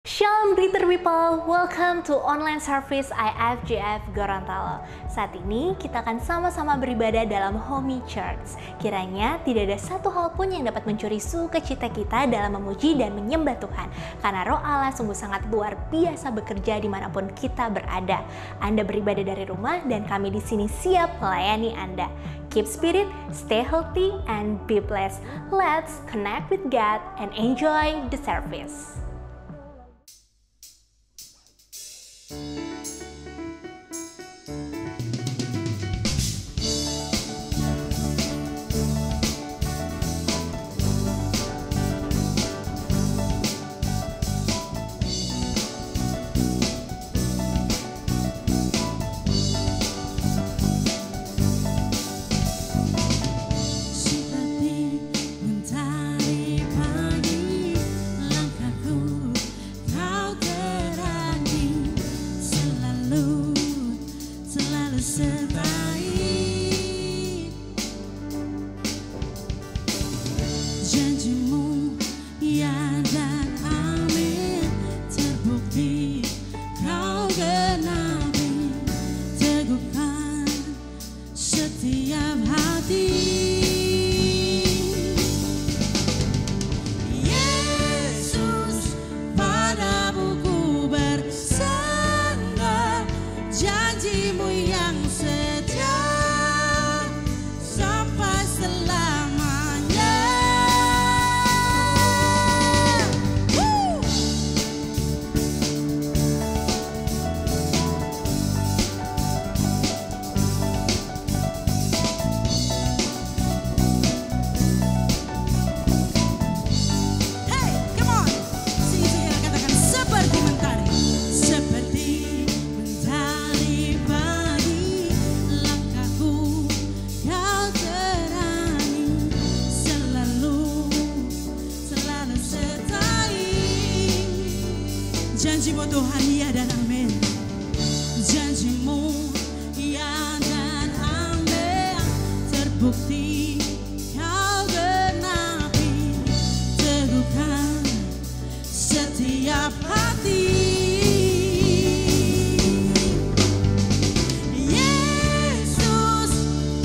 Shalom Greater People, welcome to online service IFJF Gorontalo. Saat ini kita akan sama-sama beribadah dalam Homey Church. Kiranya tidak ada satu hal pun yang dapat mencuri sukacita kita dalam memuji dan menyembah Tuhan. Karena Roh Allah sungguh sangat luar biasa bekerja dimanapun kita berada. Anda beribadah dari rumah dan kami di sini siap melayani Anda. Keep spirit, stay healthy, and be blessed. Let's connect with God and enjoy the service. Janjimu Tuhan, ya dan amin. Janjimu, ya dan amin. Terbukti kau genapi, teguhkan setiap hati. Yesus,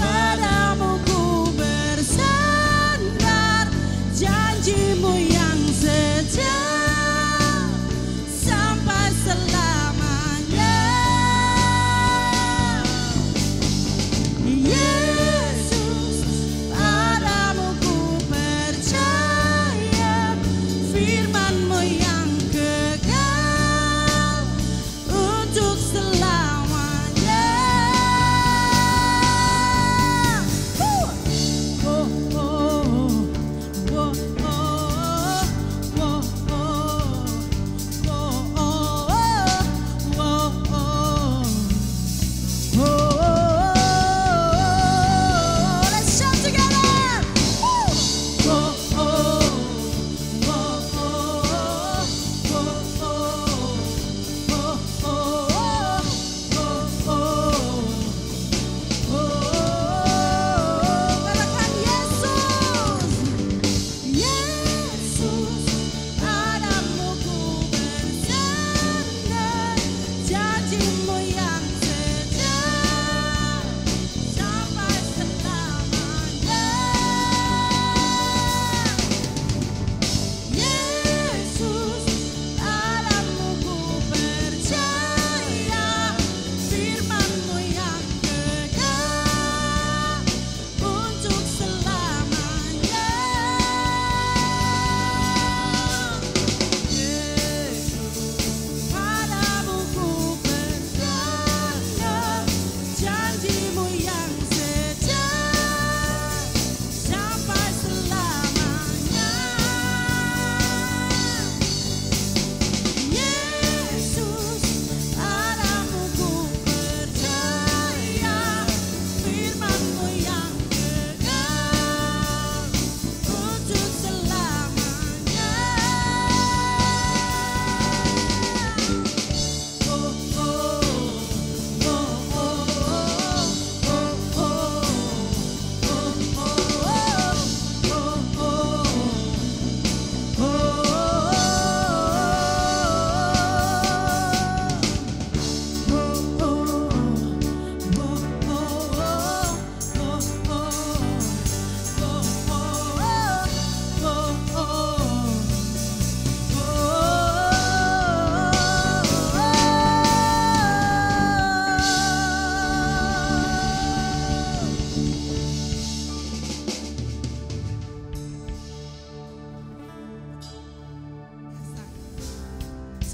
padamu ku bersandar. Janjimu yang setia selamanya. Yesus,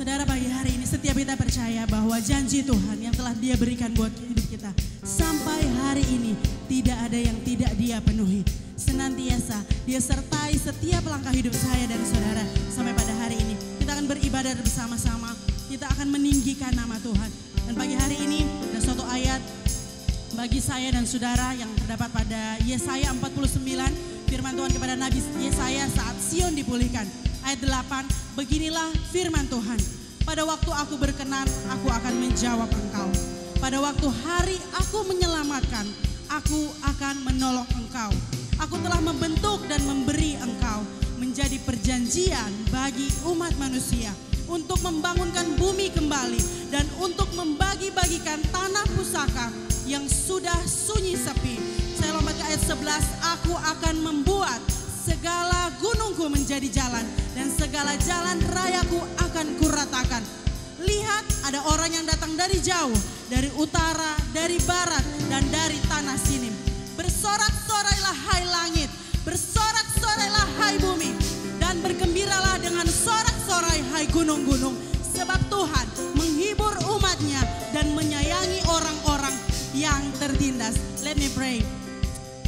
Saudara, pagi hari ini setiap kita percaya bahwa janji Tuhan yang telah Dia berikan buat hidup kita sampai hari ini tidak ada yang tidak Dia penuhi. Senantiasa Dia sertai setiap langkah hidup saya dan saudara sampai pada hari ini. Kita akan beribadah bersama-sama, kita akan meninggikan nama Tuhan. Dan pagi hari ini ada suatu ayat bagi saya dan saudara yang terdapat pada Yesaya 49, firman Tuhan kepada Nabi Yesaya saat Sion dipulihkan. Ayat 8, beginilah firman Tuhan. Pada waktu aku berkenan, aku akan menjawab engkau. Pada waktu hari aku menyelamatkan, aku akan menolong engkau. Aku telah membentuk dan memberi engkau menjadi perjanjian bagi umat manusia untuk membangunkan bumi kembali dan untuk membagi-bagikan tanah pusaka yang sudah sunyi sepi. Saya lompat ke ayat 11, aku akan membuat segala gunungku menjadi jalan dan segala jalan rayaku akan kuratakan. Lihat, ada orang yang datang dari jauh, dari utara, dari barat, dan dari tanah sini. Bersorak-sorailah hai langit, bersorak-sorailah hai bumi, dan bergembiralah dengan sorak-sorai hai gunung-gunung. Sebab Tuhan menghibur umatnya dan menyayangi orang-orang yang tertindas. Let me pray.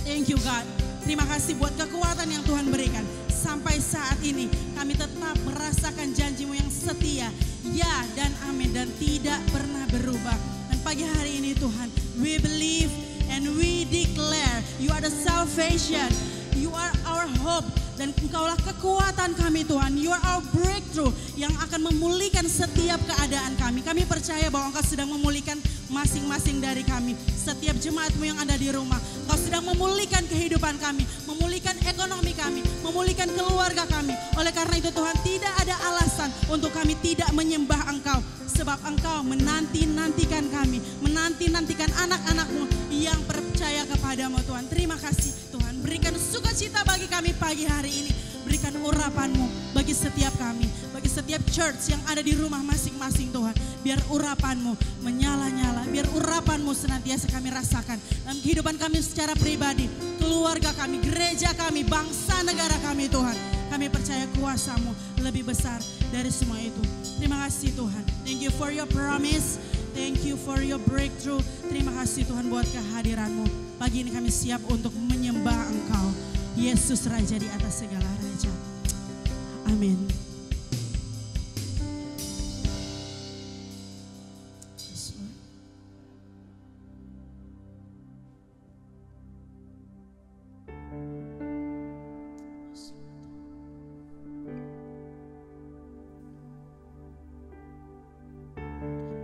Thank you God. Terima kasih buat kekuatan yang Tuhan berikan. Sampai saat ini kami tetap merasakan janji-Mu yang setia. Ya dan amin dan tidak pernah berubah. Dan pagi hari ini Tuhan, we believe and we declare You are the salvation. You are our hope. Dan Engkaulah kekuatan kami Tuhan. You are our breakthrough yang akan memulihkan setiap keadaan kami. Kami percaya bahwa Engkau sedang memulihkan masing-masing dari kami. Setiap jemaat-Mu yang ada di rumah. Engkau sedang memulihkan kehidupan kami. Memulihkan ekonomi kami. Memulihkan keluarga kami. Oleh karena itu Tuhan, tidak ada alasan untuk kami tidak menyembah Engkau. Sebab Engkau menanti-nantikan kami. Menanti-nantikan anak-anak-Mu yang percaya kepadamu Tuhan. Terima kasih Tuhan. Berikan sukacita bagi kami pagi hari ini. Berikan urapan-Mu bagi setiap kami. Bagi setiap church yang ada di rumah masing-masing Tuhan. Biar urapan-Mu menyala-nyala. Biar urapan-Mu senantiasa kami rasakan dalam kehidupan kami secara pribadi. Keluarga kami, gereja kami, bangsa negara kami Tuhan. Kami percaya kuasa-Mu lebih besar dari semua itu. Terima kasih Tuhan. Thank you for your promise. Thank you for your breakthrough. Terima kasih Tuhan buat kehadiran-Mu. Pagi ini kami siap untuk menyembah Engkau. Yesus Raja di atas segala raja. Amin.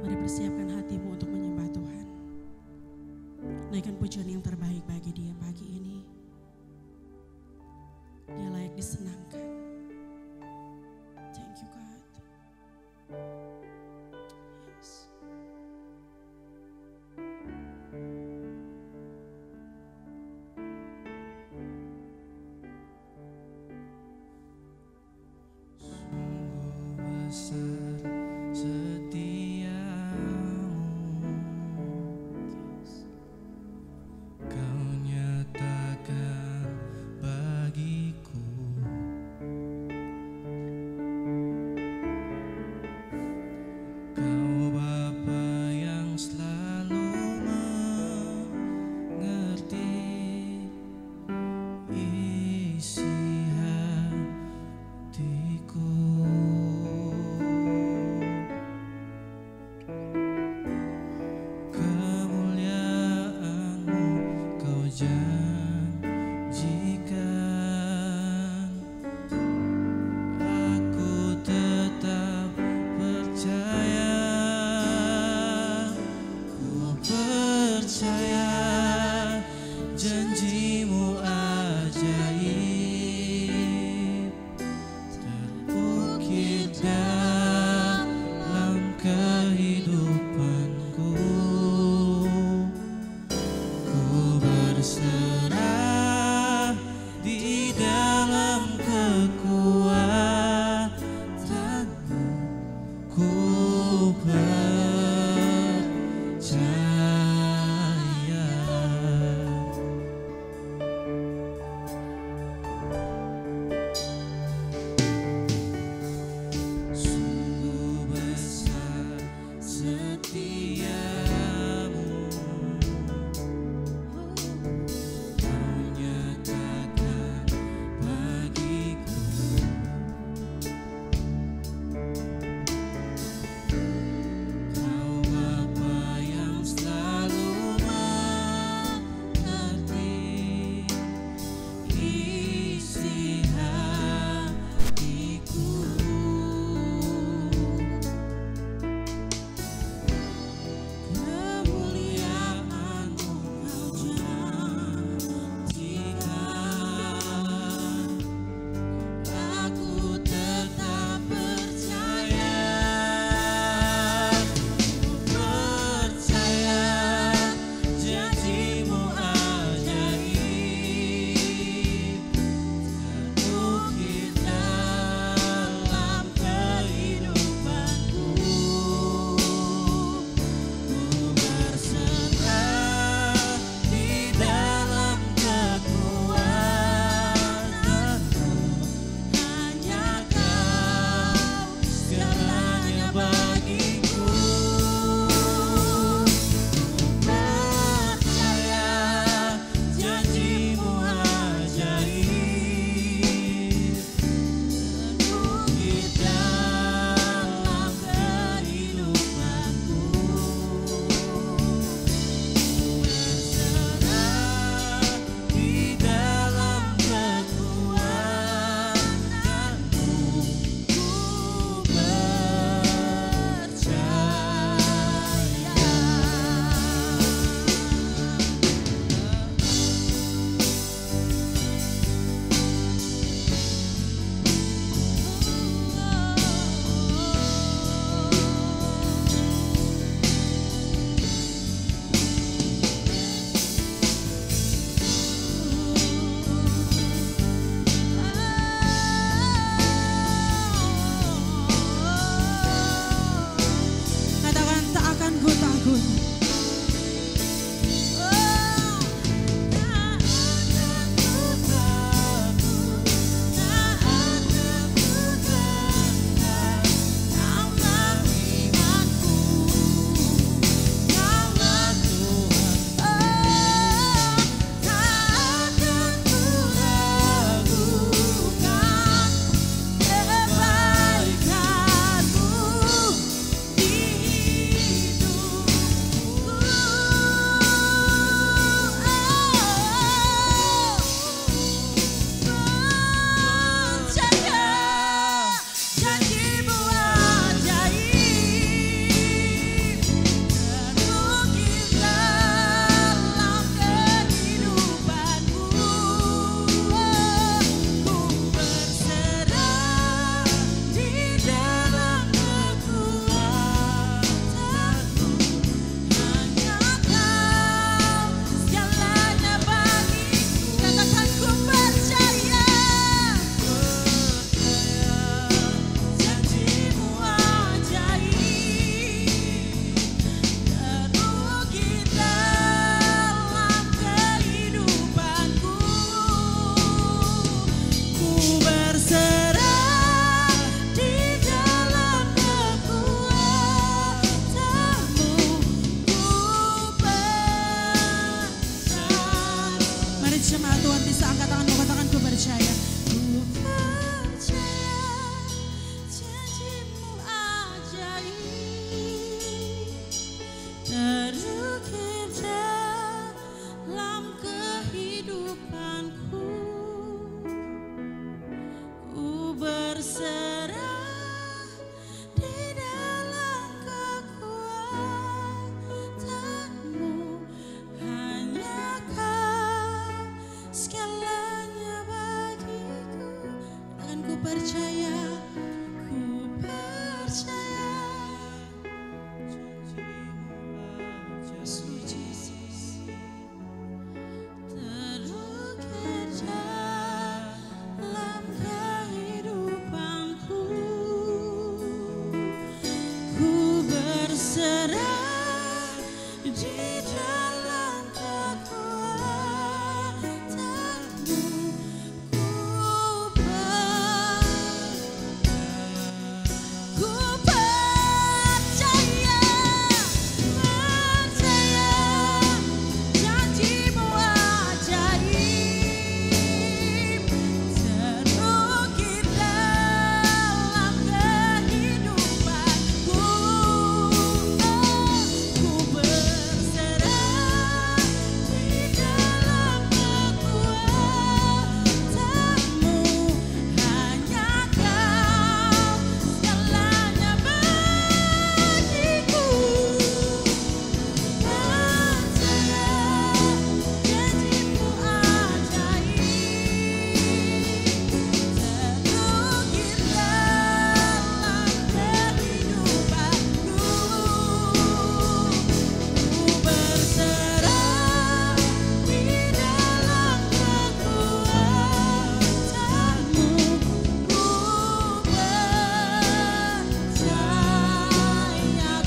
Mari persiapkan hatimu untuk menyembah Tuhan. Naikkan pujian yang terbaik bagi Dia pagi ini. Dia layak disenangkan. Thank you God. Yes. Sungguh besar setiamu, Kau nyatakan bagiku. Kau Bapa yang selalu mengerti isi hatiku. Kemuliaan-Mu Kau janjikan, aku tetap percaya. Ku percaya janji-Mu ajaib, terpuji berserah di dalam kekuatanmu. Ku percaya, percaya janjimu ajaib terukir dalam kehidupanku. Ku berserah di dalam kekuatanmu. Hanya Kau segalanya bagiku. Percaya janjimu ajaib terukir dalam kehidupanku. Ku berserah di dalam kekuatanmu. Ku percaya,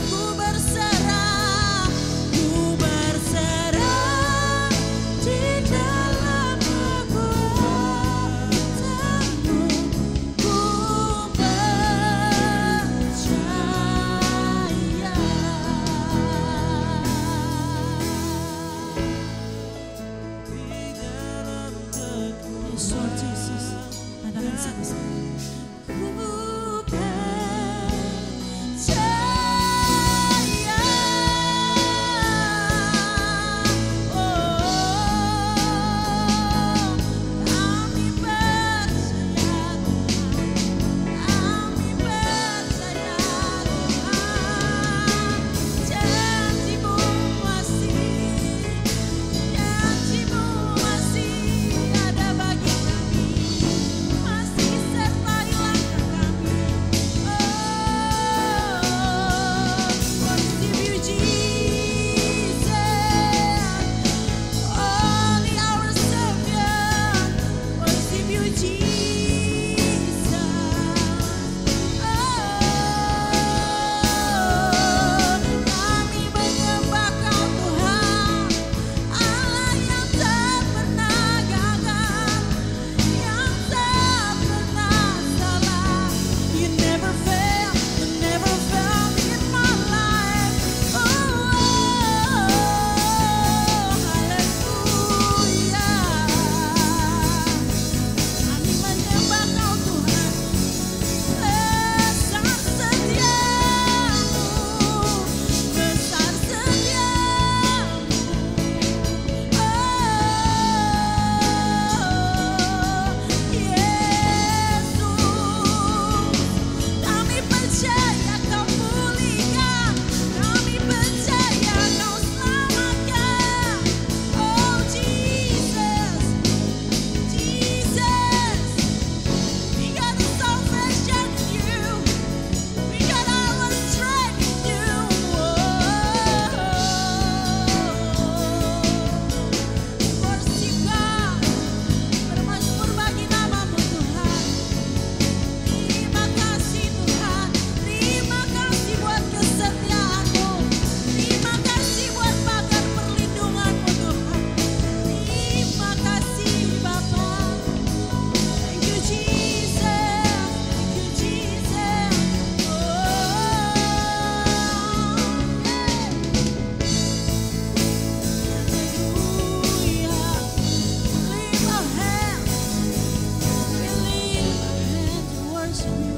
ku berserah di dalam kekuatanmu. Ku percaya. Yes, Lord Jesus. Katakan sama-sama. Ku percaya. Kami percaya, kami percaya Tuhan. Janjimu masih ada bagi kami, masih sertai langkah kami. Worship you Jesus, only our Savior. Worship you Jesus. Kami menyembah Kau Tuhan, Allah yang tak pernah gagal, yang tak pernah salah. You never fail in my life. Haleluya. Kami menyembah Kau Tuhan, besar setiamu, besar setiamu. Yesus, kami percaya Kau pulihkan, kami percaya Kau selamatkan. Oh Jesus, Jesus, we got the salvation in You, we got our strength in You. Worship God, bermazmur bagi nama-Mu Tuhan. Terima kasih Tuhan, terima kasih buat kesetiaan-Mu, terima kasih buat pagar perlindungan-Mu Tuhan. Terima kasih Bapa. Thank you Jesus, thank you Jesus. Hallelujah. Lift our hands, we lift our hands and worship You.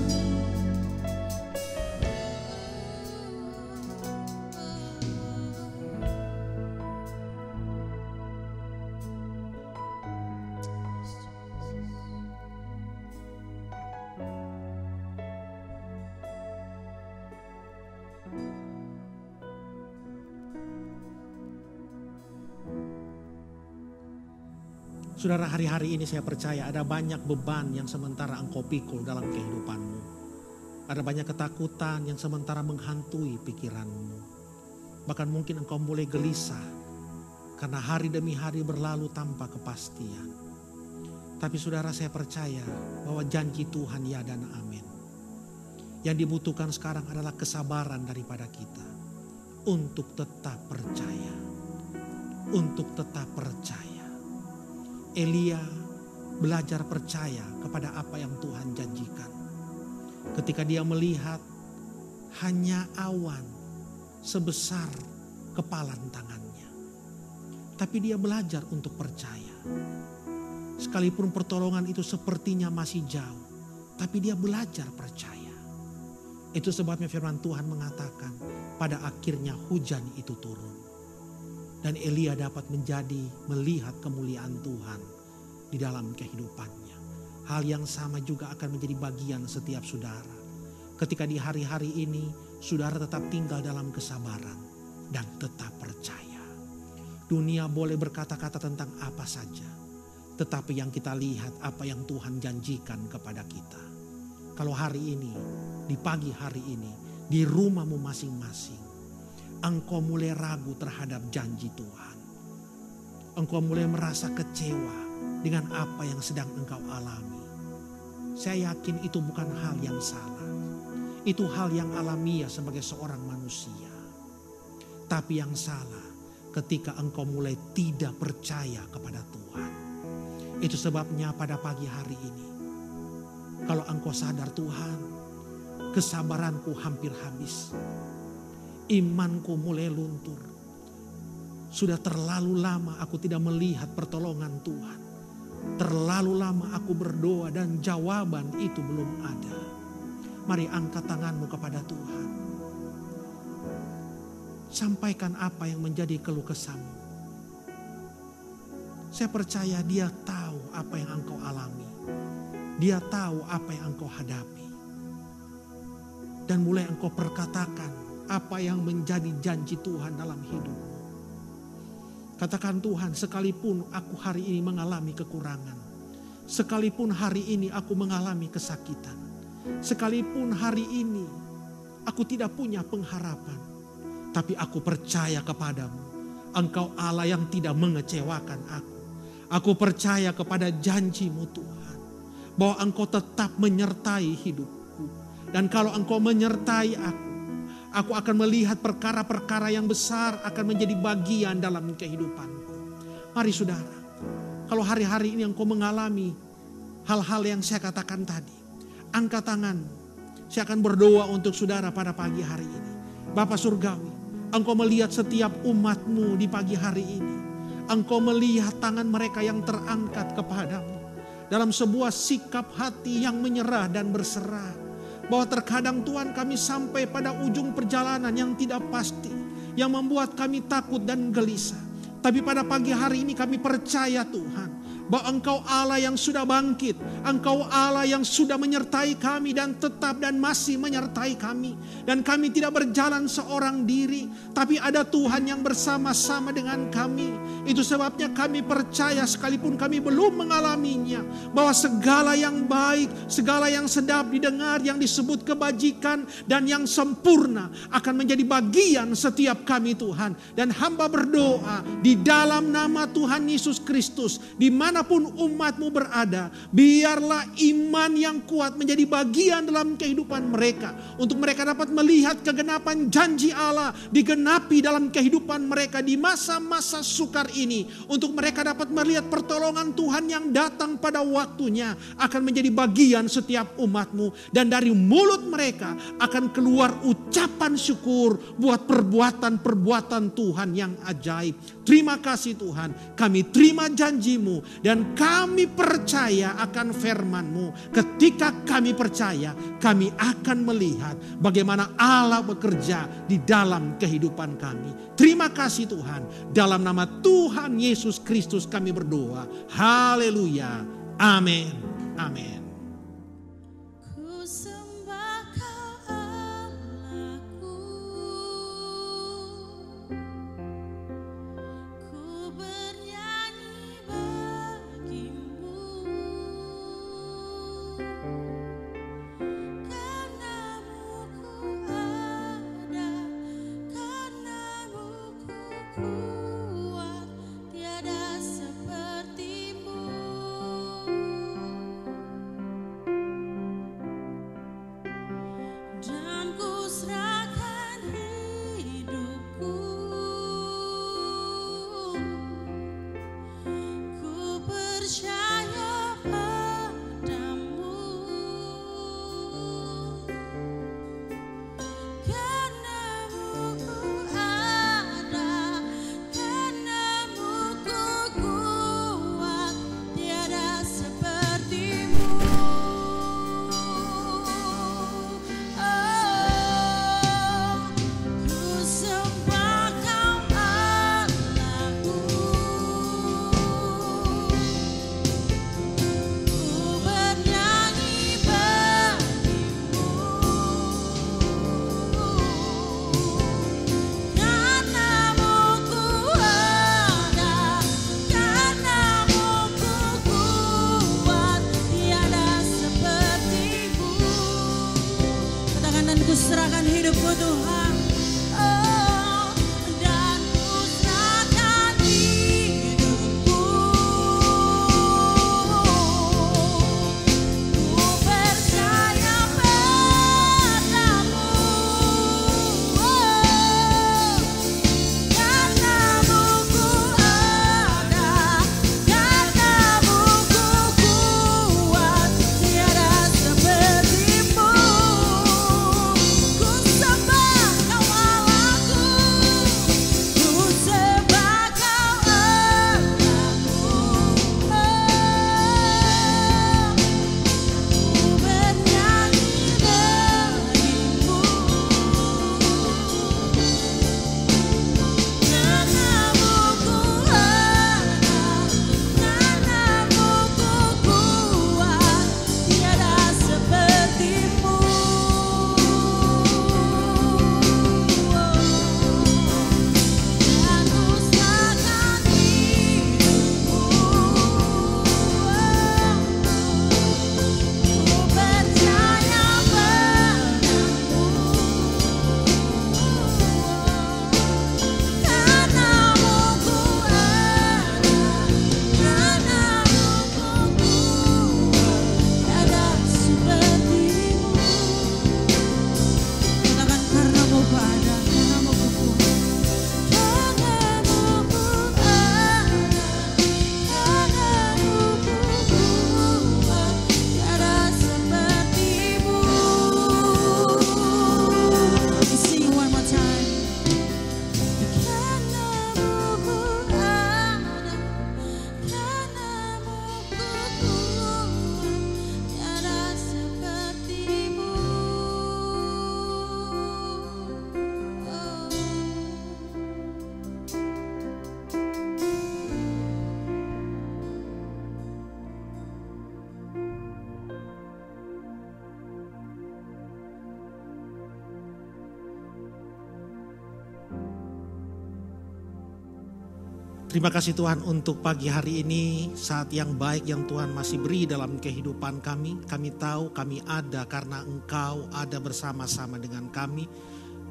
Saudara, hari-hari ini saya percaya ada banyak beban yang sementara engkau pikul dalam kehidupanmu. Ada banyak ketakutan yang sementara menghantui pikiranmu. Bahkan mungkin engkau mulai gelisah karena hari demi hari berlalu tanpa kepastian. Tapi saudara, saya percaya bahwa janji Tuhan ya dan amin. Yang dibutuhkan sekarang adalah kesabaran daripada kita. untuk tetap percaya. Untuk tetap percaya. Elia belajar percaya kepada apa yang Tuhan janjikan. Ketika dia melihat hanya awan sebesar kepalan tangannya. Tapi dia belajar untuk percaya. Sekalipun pertolongan itu sepertinya masih jauh, tapi dia belajar percaya. Itu sebabnya firman Tuhan mengatakan pada akhirnya hujan itu turun. Dan Elia dapat melihat kemuliaan Tuhan di dalam kehidupannya. Hal yang sama juga akan menjadi bagian setiap saudara. Ketika di hari-hari ini saudara tetap tinggal dalam kesabaran dan tetap percaya. Dunia boleh berkata-kata tentang apa saja. Tetapi yang kita lihat apa yang Tuhan janjikan kepada kita. Kalau hari ini, di pagi hari ini, di rumahmu masing-masing, engkau mulai ragu terhadap janji Tuhan. Engkau mulai merasa kecewa dengan apa yang sedang engkau alami. Saya yakin itu bukan hal yang salah. Itu hal yang alamiah sebagai seorang manusia. Tapi yang salah ketika engkau mulai tidak percaya kepada Tuhan. Itu sebabnya pada pagi hari ini, kalau engkau sadar Tuhan, kesabaranku hampir habis. Imanku mulai luntur. Sudah terlalu lama aku tidak melihat pertolongan Tuhan. Terlalu lama aku berdoa dan jawaban itu belum ada. Mari angkat tanganmu kepada Tuhan. Sampaikan apa yang menjadi keluh kesahmu. Saya percaya dia tahu apa yang engkau alami. Dia tahu apa yang engkau hadapi. Dan mulai engkau perkatakan apa yang menjadi janji Tuhan dalam hidupmu. Katakan Tuhan, sekalipun aku hari ini mengalami kekurangan. Sekalipun hari ini aku mengalami kesakitan. Sekalipun hari ini aku tidak punya pengharapan. Tapi aku percaya kepadamu. Engkau Allah yang tidak mengecewakan aku. Aku percaya kepada janjimu Tuhan. Bahwa engkau tetap menyertai hidupku. Dan kalau engkau menyertai aku akan melihat perkara-perkara yang besar akan menjadi bagian dalam kehidupanku. Mari saudara, kalau hari-hari ini engkau mengalami hal-hal yang saya katakan tadi, angkat tangan. Saya akan berdoa untuk saudara pada pagi hari ini. Bapa Surgawi, engkau melihat setiap umatmu di pagi hari ini. Engkau melihat tangan mereka yang terangkat kepadamu. Dalam sebuah sikap hati yang menyerah dan berserah. Bahwa terkadang Tuhan kami sampai pada ujung perjalanan yang tidak pasti. Yang membuat kami takut dan gelisah. Tapi pada pagi hari ini kami percaya Tuhan. Bahwa engkau Allah yang sudah bangkit. Engkau Allah yang sudah menyertai kami dan tetap dan masih menyertai kami. Dan kami tidak berjalan seorang diri. Tapi ada Tuhan yang bersama-sama dengan kami. Itu sebabnya kami percaya sekalipun kami belum mengalaminya. Bahwa segala yang baik, segala yang sedap didengar, yang disebut kebajikan dan yang sempurna akan menjadi bagian setiap kami Tuhan. Dan hamba berdoa di dalam nama Tuhan Yesus Kristus. Dimanapun umatmu berada, biarlah iman yang kuat menjadi bagian dalam kehidupan mereka. Untuk mereka dapat melihat kegenapan janji Allah digenapi dalam kehidupan mereka di masa-masa sukar ini. Untuk mereka dapat melihat pertolongan Tuhan yang datang pada waktunya akan menjadi bagian setiap umatmu. Dan dari mulut mereka akan keluar ucapan syukur buat perbuatan-perbuatan Tuhan yang ajaib. Terima kasih Tuhan, kami terima janjimu dan kami percaya akan firman-Mu. Ketika kami percaya, kami akan melihat bagaimana Allah bekerja di dalam kehidupan kami. Terima kasih Tuhan, dalam nama Tuhan Yesus Kristus kami berdoa. Haleluya. Amin. Amin. Ku sembah Kau Allahku, ku bernyanyi bagimu, karena-Mu ku ada, karena-Mu ku kuat, tiada seperti-Mu. dan ku serahkan hidupku Tuhan. Oh, dan ku serahkan hidupku. Ku percaya padamu. Oh, karena-Mu ku ada, karena-Mu ku kuat, tiada seperti-Mu. Ku sembah Kau Allahku, ku sembah Kau Allahku. Ku bernyanyi bagimu. Karena-Mu ku ada, karena-Mu ku kuat, tiada seperti-Mu. Dan ku serahkan hidupku. Ku percaya padamu. Karena-Mu ku ada, karena-Mu ku kuat, tiada seperti-Mu. Katakan karena-Mu ku ada, karena-Mu ku kuat. Karena-Mu ku ada, karena-Mu ku kuat, tiada seperti-Mu. We sing one more time. Karena-Mu ku ada, karena-Mu ku kuat, tiada seperti-Mu. Terima kasih Tuhan untuk pagi hari ini, saat yang baik yang Tuhan masih beri dalam kehidupan kami. Kami tahu kami ada karena Engkau ada bersama-sama dengan kami.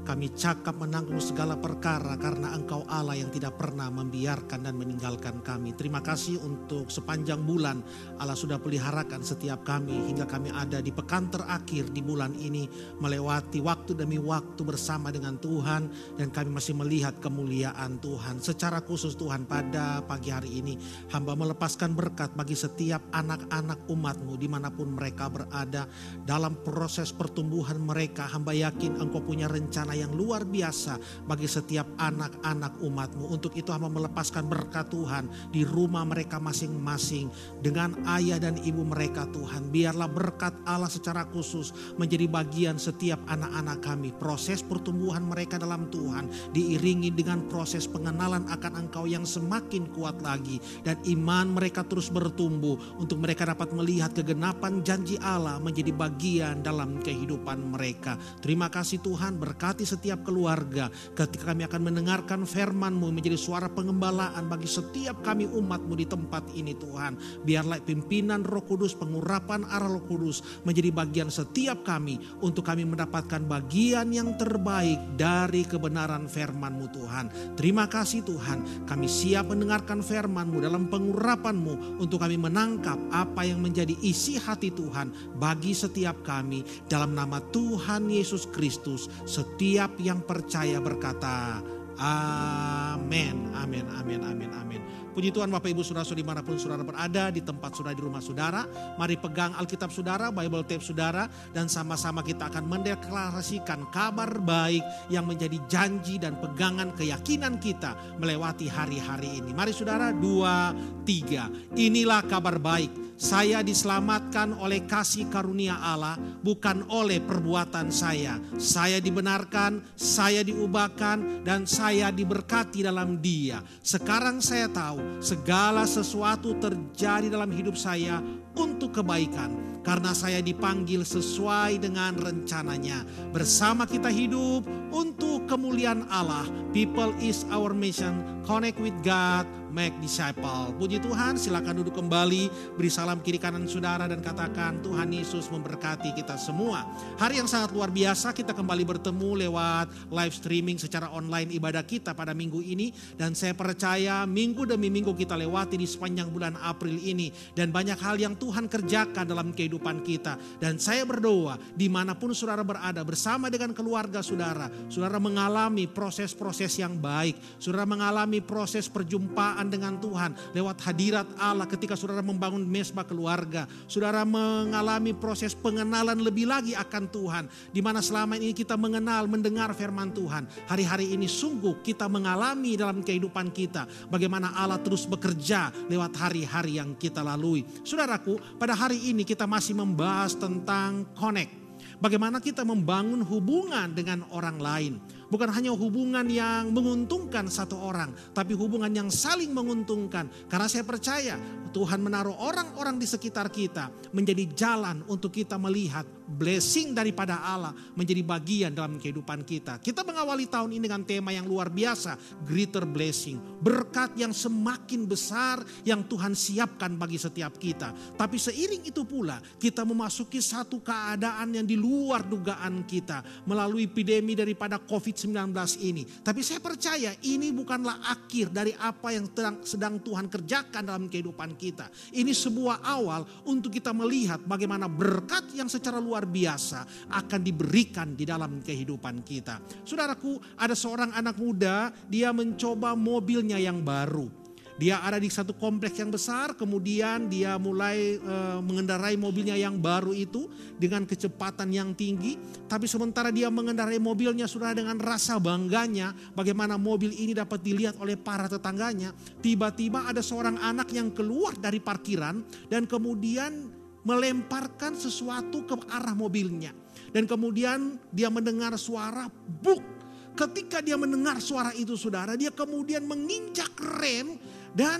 Kami cakap menanggung segala perkara karena Engkau Allah yang tidak pernah membiarkan dan meninggalkan kami. Terima kasih untuk sepanjang bulan Allah sudah peliharakan setiap kami hingga kami ada di pekan terakhir di bulan ini, melewati waktu demi waktu bersama dengan Tuhan, dan kami masih melihat kemuliaan Tuhan. Secara khusus Tuhan, pada pagi hari ini hamba melepaskan berkat bagi setiap anak-anak umat-Mu dimanapun mereka berada. Dalam proses pertumbuhan mereka, hamba yakin Engkau punya rencana yang luar biasa bagi setiap anak-anak umat-Mu. Untuk itu hamba melepaskan berkat Tuhan di rumah mereka masing-masing dengan ayah dan ibu mereka Tuhan. Biarlah berkat Allah secara khusus menjadi bagian setiap anak-anak kami. Proses pertumbuhan mereka dalam Tuhan diiringi dengan proses pengenalan akan Engkau yang semakin kuat lagi, dan iman mereka terus bertumbuh untuk mereka dapat melihat kegenapan janji Allah menjadi bagian dalam kehidupan mereka. Terima kasih Tuhan, berkati setiap keluarga ketika kami akan mendengarkan firman-Mu menjadi suara pengembalaan bagi setiap kami umat-Mu di tempat ini Tuhan. Biarlah pimpinan Roh Kudus, pengurapan arah Roh Kudus menjadi bagian setiap kami untuk kami mendapatkan bagian yang terbaik dari kebenaran firman-Mu Tuhan. Terima kasih Tuhan, kami siap mendengarkan firman-Mu dalam pengurapan-Mu untuk kami menangkap apa yang menjadi isi hati Tuhan bagi setiap kami. Dalam nama Tuhan Yesus Kristus, setiap yang percaya berkata amin, amin, amin, amin, amin. Puji Tuhan Bapak Ibu Saudara-saudara dimanapun saudara berada, di tempat saudara, di rumah saudara. Mari pegang Alkitab saudara, Bible tape saudara, dan sama-sama kita akan mendeklarasikan kabar baik yang menjadi janji dan pegangan keyakinan kita melewati hari-hari ini. Mari saudara, 2, 3. Inilah kabar baik. Saya diselamatkan oleh kasih karunia Allah, bukan oleh perbuatan saya. Saya dibenarkan, saya diubahkan, dan saya diberkati dalam Dia. Sekarang saya tahu segala sesuatu terjadi dalam hidup saya untuk kebaikan, karena saya dipanggil sesuai dengan rencananya. Bersama kita hidup untuk kemuliaan Allah. People is our mission. Connect with God. make disciple. Puji Tuhan, silakan duduk kembali, beri salam kiri kanan saudara dan katakan Tuhan Yesus memberkati kita semua. Hari yang sangat luar biasa, kita kembali bertemu lewat live streaming secara online ibadah kita pada minggu ini. Dan saya percaya minggu demi minggu kita lewati di sepanjang bulan April ini. Dan banyak hal yang Tuhan kerjakan dalam kehidupan kita. Dan saya berdoa dimanapun saudara berada bersama dengan keluarga saudara. Saudara mengalami proses-proses yang baik. Saudara mengalami proses perjumpaan dengan Tuhan lewat hadirat Allah ketika saudara membangun mesbah keluarga. Saudara mengalami proses pengenalan lebih lagi akan Tuhan. Di mana selama ini kita mengenal, mendengar firman Tuhan. Hari-hari ini sungguh kita mengalami dalam kehidupan kita bagaimana Allah terus bekerja lewat hari-hari yang kita lalui. Saudaraku, pada hari ini kita masih membahas tentang connect. Bagaimana kita membangun hubungan dengan orang lain. Bukan hanya hubungan yang menguntungkan satu orang, tapi hubungan yang saling menguntungkan. Karena saya percaya Tuhan menaruh orang-orang di sekitar kita menjadi jalan untuk kita melihat blessing daripada Allah menjadi bagian dalam kehidupan kita. Kita mengawali tahun ini dengan tema yang luar biasa, greater blessing. Berkat yang semakin besar yang Tuhan siapkan bagi setiap kita. Tapi seiring itu pula kita memasuki satu keadaan yang di luar dugaan kita melalui epidemi daripada COVID-19 ini. Tapi saya percaya ini bukanlah akhir dari apa yang sedang Tuhan kerjakan dalam kehidupan kita. Ini sebuah awal untuk kita melihat bagaimana berkat yang secara luar biasa akan diberikan di dalam kehidupan kita. Saudaraku, ada seorang anak muda, dia mencoba mobilnya yang baru. Dia ada di satu kompleks yang besar, kemudian dia mulai mengendarai mobilnya yang baru itu dengan kecepatan yang tinggi. Tapi sementara dia mengendarai mobilnya sudah dengan rasa bangganya bagaimana mobil ini dapat dilihat oleh para tetangganya. Tiba-tiba ada seorang anak yang keluar dari parkiran dan kemudian melemparkan sesuatu ke arah mobilnya. Dan kemudian dia mendengar suara buk. Ketika dia mendengar suara itu saudara, dia kemudian menginjak rem dan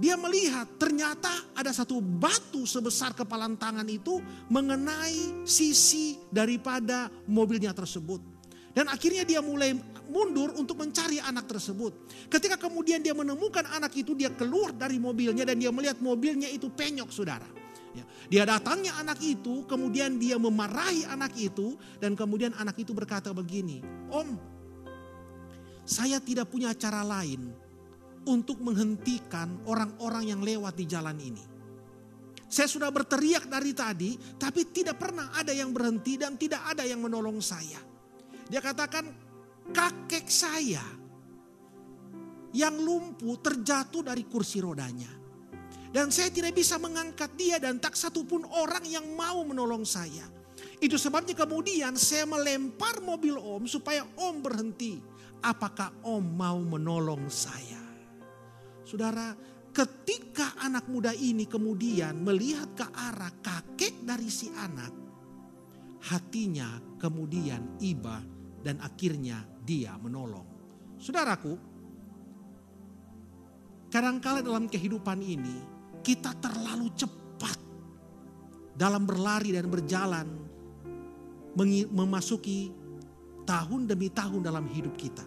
dia melihat ternyata ada satu batu sebesar kepalan tangan itu mengenai sisi daripada mobilnya tersebut. Dan akhirnya dia mulai mundur untuk mencari anak tersebut. Ketika kemudian dia menemukan anak itu, dia keluar dari mobilnya dan dia melihat mobilnya itu penyok saudara. Dia datangnya anak itu, kemudian dia memarahi anak itu, dan kemudian anak itu berkata begini, "Om, saya tidak punya cara lain untuk menghentikan orang-orang yang lewat di jalan ini. Saya sudah berteriak dari tadi, tapi tidak pernah ada yang berhenti dan tidak ada yang menolong saya." Dia katakan, "Kakek saya yang lumpuh terjatuh dari kursi rodanya. Dan saya tidak bisa mengangkat dia dan tak satupun orang yang mau menolong saya. Itu sebabnya kemudian saya melempar mobil Om supaya Om berhenti. Apakah Om mau menolong saya?" Saudara, ketika anak muda ini kemudian melihat ke arah kakek dari si anak, hatinya kemudian iba dan akhirnya dia menolong. Saudaraku, kadangkala dalam kehidupan ini kita terlalu cepat dalam berlari dan berjalan memasuki tahun demi tahun dalam hidup kita.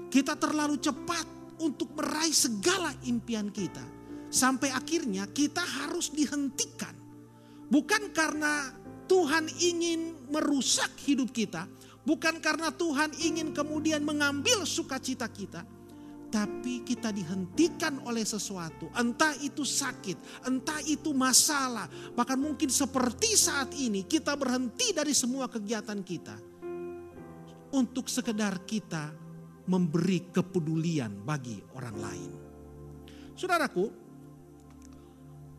Kita terlalu cepat untuk meraih segala impian kita. Sampai akhirnya kita harus dihentikan. Bukan karena Tuhan ingin merusak hidup kita. Bukan karena Tuhan ingin kemudian mengambil sukacita kita. Tapi kita dihentikan oleh sesuatu. Entah itu sakit, entah itu masalah. Bahkan mungkin seperti saat ini kita berhenti dari semua kegiatan kita. Untuk sekedar kita memberi kepedulian bagi orang lain. Saudaraku,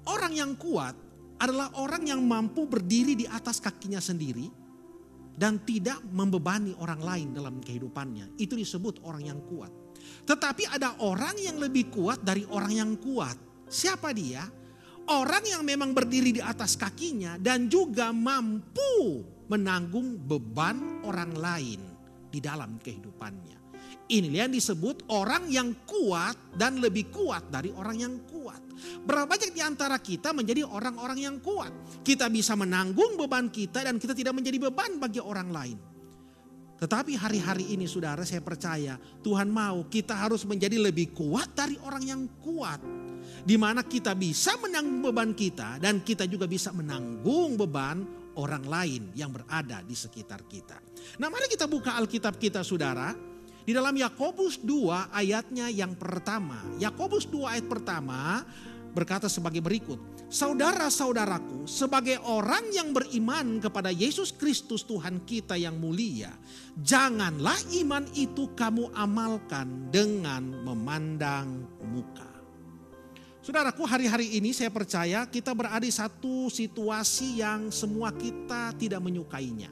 orang yang kuat adalah orang yang mampu berdiri di atas kakinya sendiri. Dan tidak membebani orang lain dalam kehidupannya. Itu disebut orang yang kuat. Tetapi ada orang yang lebih kuat dari orang yang kuat. Siapa dia? Orang yang memang berdiri di atas kakinya dan juga mampu menanggung beban orang lain di dalam kehidupannya. Inilah yang disebut orang yang kuat dan lebih kuat dari orang yang kuat. Berapa banyak di antara kita menjadi orang-orang yang kuat. Kita bisa menanggung beban kita dan kita tidak menjadi beban bagi orang lain. Tetapi hari-hari ini saudara, saya percaya Tuhan mau kita harus menjadi lebih kuat dari orang yang kuat. Di mana kita bisa menanggung beban kita dan kita juga bisa menanggung beban orang lain yang berada di sekitar kita. Nah, mari kita buka Alkitab kita saudara. Di dalam Yakobus 2 ayatnya yang pertama. Yakobus 2 ayat pertama berkata sebagai berikut. Saudara-saudaraku, sebagai orang yang beriman kepada Yesus Kristus Tuhan kita yang mulia, janganlah iman itu kamu amalkan dengan memandang muka. Saudaraku, hari-hari ini saya percaya kita berada di satu situasi yang semua kita tidak menyukainya.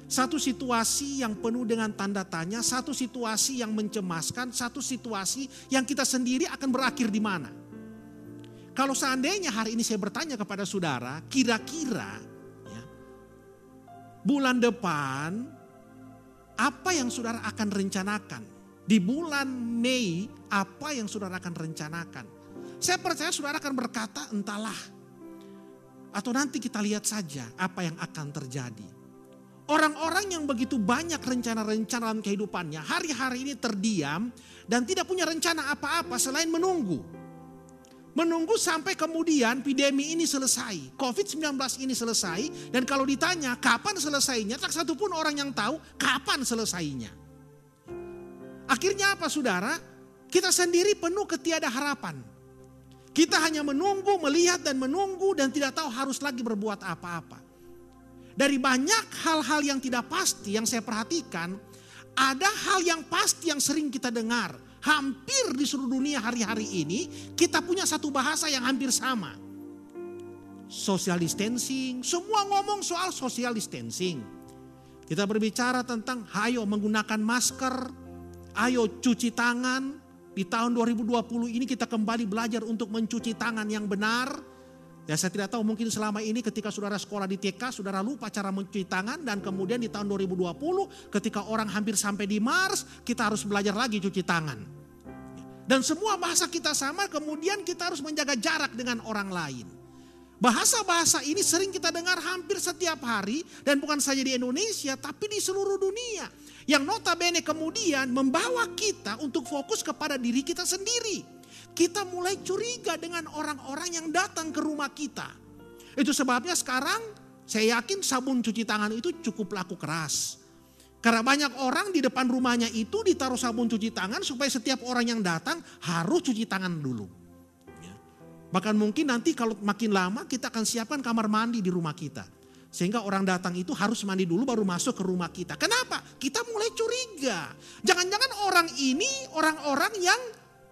Satu situasi yang penuh dengan tanda tanya, satu situasi yang mencemaskan, satu situasi yang kita sendiri akan berakhir di mana. Kalau seandainya hari ini saya bertanya kepada saudara, kira-kira ya, bulan depan apa yang saudara akan rencanakan? Di bulan Mei apa yang saudara akan rencanakan? Saya percaya saudara akan berkata entahlah. Atau nanti kita lihat saja apa yang akan terjadi. Orang-orang yang begitu banyak rencana-rencana dalam kehidupannya hari-hari ini terdiam dan tidak punya rencana apa-apa selain menunggu. Menunggu sampai kemudian pandemi ini selesai, COVID-19 ini selesai, dan kalau ditanya kapan selesainya, tak satu pun orang yang tahu kapan selesainya. Akhirnya apa saudara? Kita sendiri penuh ketiada harapan. Kita hanya menunggu, melihat dan menunggu dan tidak tahu harus lagi berbuat apa-apa. Dari banyak hal-hal yang tidak pasti yang saya perhatikan, ada hal yang pasti yang sering kita dengar. Hampir di seluruh dunia hari-hari ini kita punya satu bahasa yang hampir sama. Social distancing, semua ngomong soal social distancing. Kita berbicara tentang ayo menggunakan masker, ayo cuci tangan. Di tahun 2020 ini kita kembali belajar untuk mencuci tangan yang benar. Ya, saya tidak tahu mungkin selama ini ketika saudara sekolah di TK, saudara lupa cara mencuci tangan. Dan kemudian di tahun 2020 ketika orang hampir sampai di Mars, kita harus belajar lagi cuci tangan. Dan semua bahasa kita sama, kemudian kita harus menjaga jarak dengan orang lain. Bahasa-bahasa ini sering kita dengar hampir setiap hari. Dan bukan saja di Indonesia, tapi di seluruh dunia. Yang notabene kemudian membawa kita untuk fokus kepada diri kita sendiri. Kita mulai curiga dengan orang-orang yang datang ke rumah kita. Itu sebabnya sekarang saya yakin sabun cuci tangan itu cukup laku keras. Karena banyak orang di depan rumahnya itu ditaruh sabun cuci tangan supaya setiap orang yang datang harus cuci tangan dulu. Ya. Bahkan mungkin nanti kalau makin lama kita akan siapkan kamar mandi di rumah kita. Sehingga orang datang itu harus mandi dulu baru masuk ke rumah kita. Kenapa? Kita mulai curiga. Jangan-jangan orang ini orang-orang yang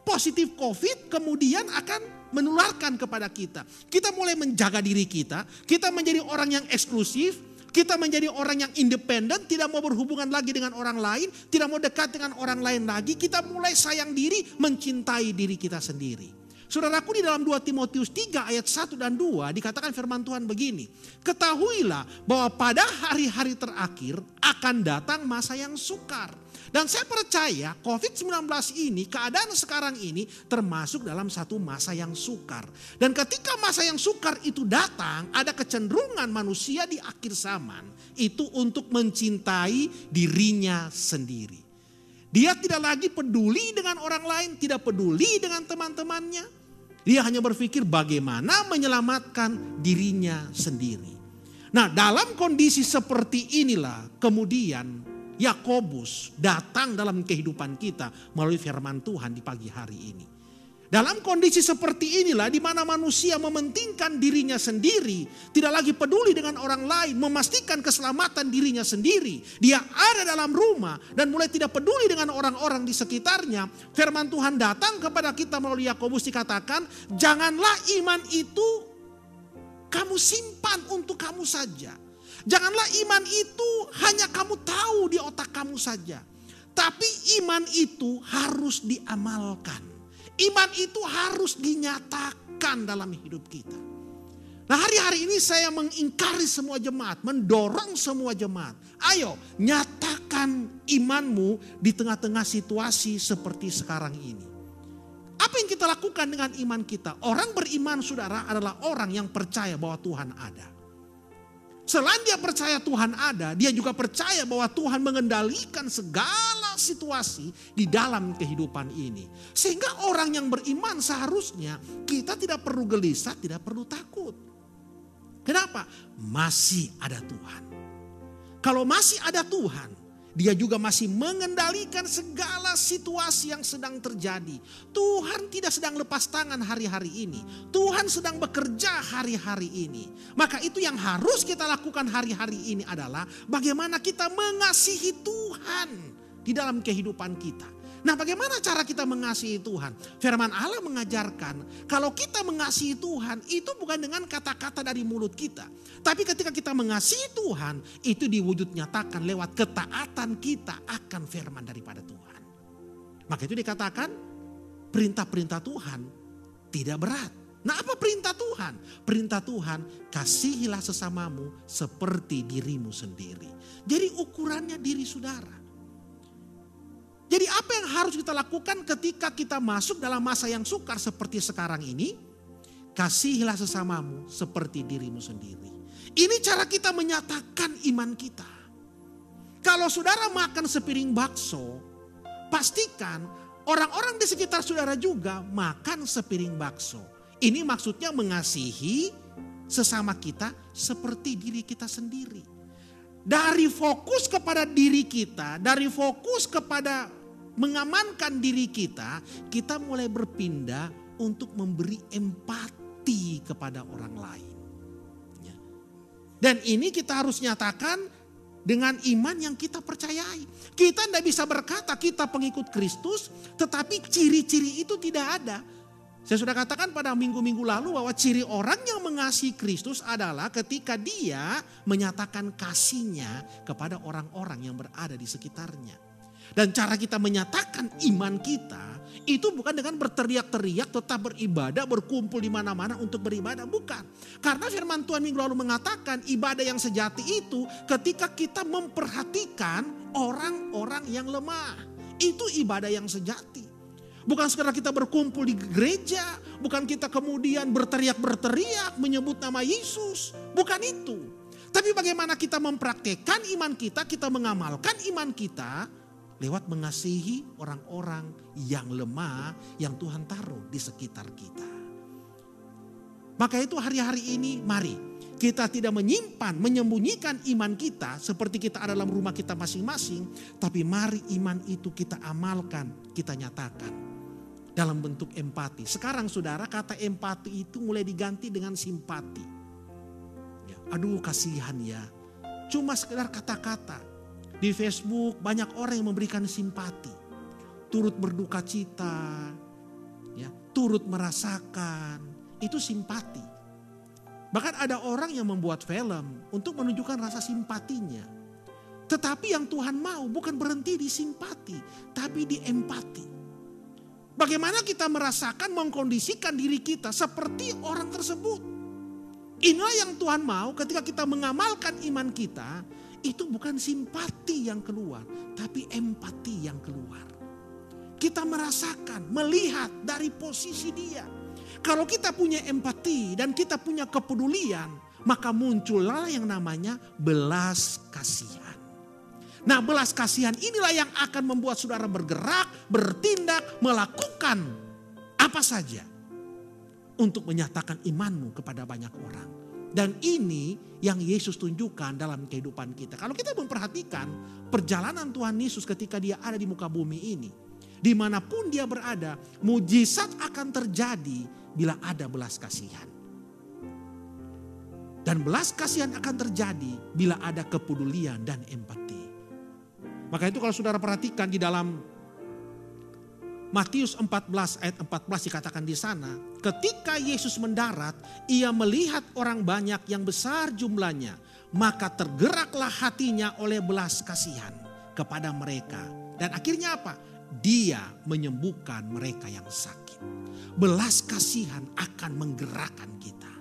positif COVID kemudian akan menularkan kepada kita. Kita mulai menjaga diri kita. Kita menjadi orang yang eksklusif. Kita menjadi orang yang independen. Tidak mau berhubungan lagi dengan orang lain. Tidak mau dekat dengan orang lain lagi. Kita mulai sayang diri, mencintai diri kita sendiri. Saudaraku, di dalam 2 Timotius 3 ayat 1 dan 2 dikatakan firman Tuhan begini. Ketahuilah bahwa pada hari-hari terakhir akan datang masa yang sukar. Dan saya percaya COVID-19 ini, keadaan sekarang ini termasuk dalam satu masa yang sukar. Dan ketika masa yang sukar itu datang, ada kecenderungan manusia di akhir zaman itu untuk mencintai dirinya sendiri. Dia tidak lagi peduli dengan orang lain, tidak peduli dengan teman-temannya. Dia hanya berpikir bagaimana menyelamatkan dirinya sendiri. Nah, dalam kondisi seperti inilah kemudian Yakobus datang dalam kehidupan kita melalui firman Tuhan di pagi hari ini. Dalam kondisi seperti inilah di mana manusia mementingkan dirinya sendiri, tidak lagi peduli dengan orang lain, memastikan keselamatan dirinya sendiri. Dia ada dalam rumah dan mulai tidak peduli dengan orang-orang di sekitarnya. Firman Tuhan datang kepada kita melalui Yakobus dikatakan, janganlah iman itu kamu simpan untuk kamu saja. Janganlah iman itu hanya kamu tahu di otak kamu saja. Tapi iman itu harus diamalkan. Iman itu harus dinyatakan dalam hidup kita. Nah, hari-hari ini saya mengingkari semua jemaat, mendorong semua jemaat. Ayo nyatakan imanmu di tengah-tengah situasi seperti sekarang ini. Apa yang kita lakukan dengan iman kita? Orang beriman saudara adalah orang yang percaya bahwa Tuhan ada. Selain dia percaya Tuhan ada, dia juga percaya bahwa Tuhan mengendalikan segala situasi di dalam kehidupan ini. Sehingga orang yang beriman seharusnya kita tidak perlu gelisah, tidak perlu takut. Kenapa? Masih ada Tuhan. Kalau masih ada Tuhan, dia juga masih mengendalikan segala situasi yang sedang terjadi. Tuhan tidak sedang lepas tangan hari-hari ini. Tuhan sedang bekerja hari-hari ini. Maka itu yang harus kita lakukan hari-hari ini adalah bagaimana kita mengasihi Tuhan di dalam kehidupan kita. Nah, bagaimana cara kita mengasihi Tuhan? Firman Allah mengajarkan kalau kita mengasihi Tuhan itu bukan dengan kata-kata dari mulut kita. Tapi ketika kita mengasihi Tuhan itu diwujud nyatakan lewat ketaatan kita akan firman daripada Tuhan. Maka itu dikatakan perintah-perintah Tuhan tidak berat. Nah, apa perintah Tuhan? Perintah Tuhan, kasihilah sesamamu seperti dirimu sendiri. Jadi ukurannya diri saudara. Jadi apa yang harus kita lakukan ketika kita masuk dalam masa yang sukar seperti sekarang ini? Kasihilah sesamamu seperti dirimu sendiri. Ini cara kita menyatakan iman kita. Kalau saudara makan sepiring bakso, pastikan orang-orang di sekitar saudara juga makan sepiring bakso. Ini maksudnya mengasihi sesama kita seperti diri kita sendiri. Dari fokus kepada diri kita, dari fokus kepada mengamankan diri kita, kita mulai berpindah untuk memberi empati kepada orang lain. Ya. Dan ini kita harus nyatakan dengan iman yang kita percayai. Kita tidak bisa berkata kita pengikut Kristus, tetapi ciri-ciri itu tidak ada. Saya sudah katakan pada minggu-minggu lalu bahwa ciri orang yang mengasihi Kristus adalah ketika dia menyatakan kasihnya kepada orang-orang yang berada di sekitarnya. Dan cara kita menyatakan iman kita itu bukan dengan berteriak-teriak tetap beribadah, berkumpul di mana-mana untuk beribadah. Bukan. Karena firman Tuhan minggu lalu mengatakan ibadah yang sejati itu ketika kita memperhatikan orang-orang yang lemah. Itu ibadah yang sejati. Bukan sekedar kita berkumpul di gereja, bukan kita kemudian berteriak-berteriak menyebut nama Yesus. Bukan itu. Tapi bagaimana kita mempraktekkan iman kita mengamalkan iman kita lewat mengasihi orang-orang yang lemah yang Tuhan taruh di sekitar kita. Maka itu hari-hari ini mari kita tidak menyimpan, menyembunyikan iman kita seperti kita ada dalam rumah kita masing-masing. Tapi mari iman itu kita amalkan, kita nyatakan dalam bentuk empati. Sekarang saudara, kata empati itu mulai diganti dengan simpati. Ya, aduh kasihan ya, cuma sekedar kata-kata. Di Facebook banyak orang yang memberikan simpati. Turut berduka cita, ya, turut merasakan, itu simpati. Bahkan ada orang yang membuat film untuk menunjukkan rasa simpatinya. Tetapi yang Tuhan mau bukan berhenti di simpati, tapi di empati. Bagaimana kita merasakan, mengkondisikan diri kita seperti orang tersebut. Inilah yang Tuhan mau ketika kita mengamalkan iman kita. Itu bukan simpati yang keluar, tapi empati yang keluar. Kita merasakan, melihat dari posisi dia. Kalau kita punya empati dan kita punya kepedulian, maka muncullah yang namanya belas kasihan. Nah, belas kasihan inilah yang akan membuat saudara bergerak, bertindak, melakukan apa saja untuk menyatakan imanmu kepada banyak orang. Dan ini yang Yesus tunjukkan dalam kehidupan kita. Kalau kita memperhatikan perjalanan Tuhan Yesus ketika dia ada di muka bumi ini. Dimanapun dia berada, mujizat akan terjadi bila ada belas kasihan. Dan belas kasihan akan terjadi bila ada kepedulian dan empati. Maka itu kalau saudara perhatikan di dalam Matius 14 ayat 14 dikatakan di sana, ketika Yesus mendarat, ia melihat orang banyak yang besar jumlahnya, maka tergeraklah hatinya oleh belas kasihan kepada mereka. Dan akhirnya apa? Dia menyembuhkan mereka yang sakit. Belas kasihan akan menggerakkan kita.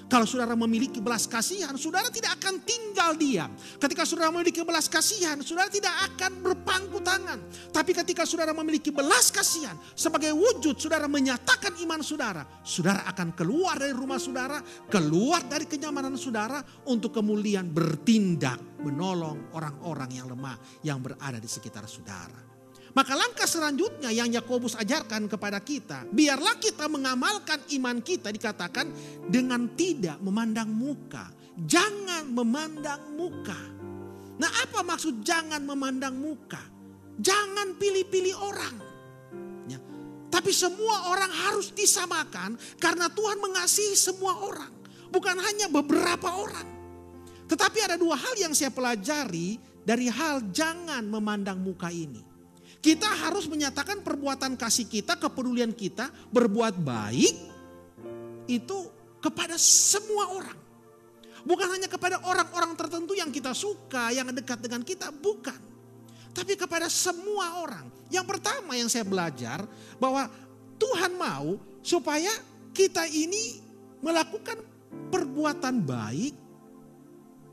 Kalau saudara memiliki belas kasihan, saudara tidak akan tinggal diam. Ketika saudara memiliki belas kasihan, saudara tidak akan berpangku tangan. Tapi ketika saudara memiliki belas kasihan, sebagai wujud saudara menyatakan iman saudara, saudara akan keluar dari rumah saudara, keluar dari kenyamanan saudara untuk kemudian bertindak menolong orang-orang yang lemah yang berada di sekitar saudara. Maka langkah selanjutnya yang Yakobus ajarkan kepada kita, biarlah kita mengamalkan iman kita, dikatakan dengan tidak memandang muka. Jangan memandang muka. Nah, apa maksud jangan memandang muka? Jangan pilih-pilih orang. Ya. Tapi semua orang harus disamakan karena Tuhan mengasihi semua orang. Bukan hanya beberapa orang. Tetapi ada dua hal yang saya pelajari dari hal jangan memandang muka ini. Kita harus menyatakan perbuatan kasih kita, kepedulian kita, berbuat baik itu kepada semua orang. Bukan hanya kepada orang-orang tertentu yang kita suka, yang dekat dengan kita, bukan. Tapi kepada semua orang. Yang pertama yang saya belajar bahwa Tuhan mau supaya kita ini melakukan perbuatan baik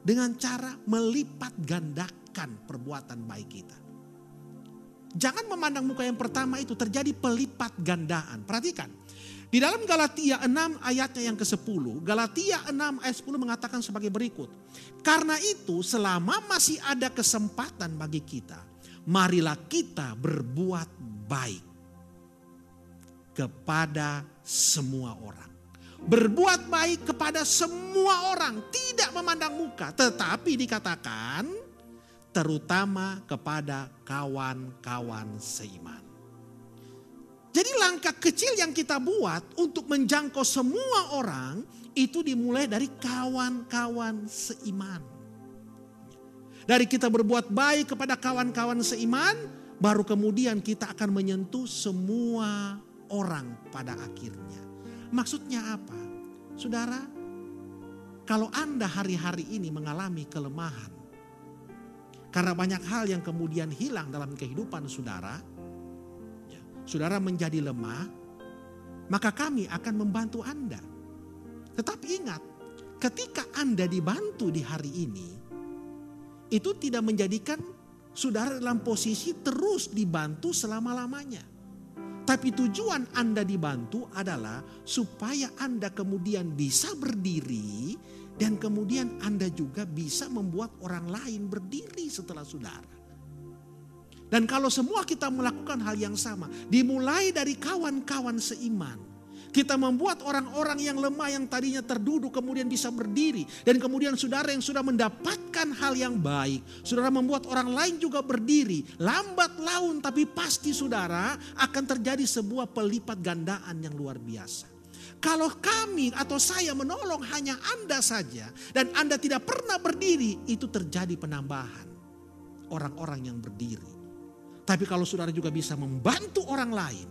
dengan cara melipat gandakan perbuatan baik kita. Jangan memandang muka yang pertama itu terjadi pelipat gandaan. Perhatikan. Di dalam Galatia 6 ayatnya yang ke-10. Galatia 6 ayat 10 mengatakan sebagai berikut. Karena itu selama masih ada kesempatan bagi kita, marilah kita berbuat baik kepada semua orang. Berbuat baik kepada semua orang. Tidak memandang muka. Tetapi dikatakan terutama kepada kawan-kawan seiman. Jadi langkah kecil yang kita buat untuk menjangkau semua orang itu dimulai dari kawan-kawan seiman. Dari kita berbuat baik kepada kawan-kawan seiman, baru kemudian kita akan menyentuh semua orang pada akhirnya. Maksudnya apa? Saudara, kalau Anda hari-hari ini mengalami kelemahan, karena banyak hal yang kemudian hilang dalam kehidupan saudara, ya, saudara menjadi lemah, maka kami akan membantu Anda. Tetapi ingat, ketika Anda dibantu di hari ini, itu tidak menjadikan saudara dalam posisi terus dibantu selama-lamanya. Tapi tujuan Anda dibantu adalah supaya Anda kemudian bisa berdiri, dan kemudian Anda juga bisa membuat orang lain berdiri setelah saudara. Dan kalau semua kita melakukan hal yang sama, dimulai dari kawan-kawan seiman. Kita membuat orang-orang yang lemah yang tadinya terduduk kemudian bisa berdiri. Dan kemudian saudara yang sudah mendapatkan hal yang baik, saudara membuat orang lain juga berdiri. Lambat laun tapi pasti saudara akan terjadi sebuah pelipat gandaan yang luar biasa. Kalau kami atau saya menolong hanya Anda saja dan Anda tidak pernah berdiri, itu terjadi penambahan orang-orang yang berdiri. Tapi kalau saudara juga bisa membantu orang lain,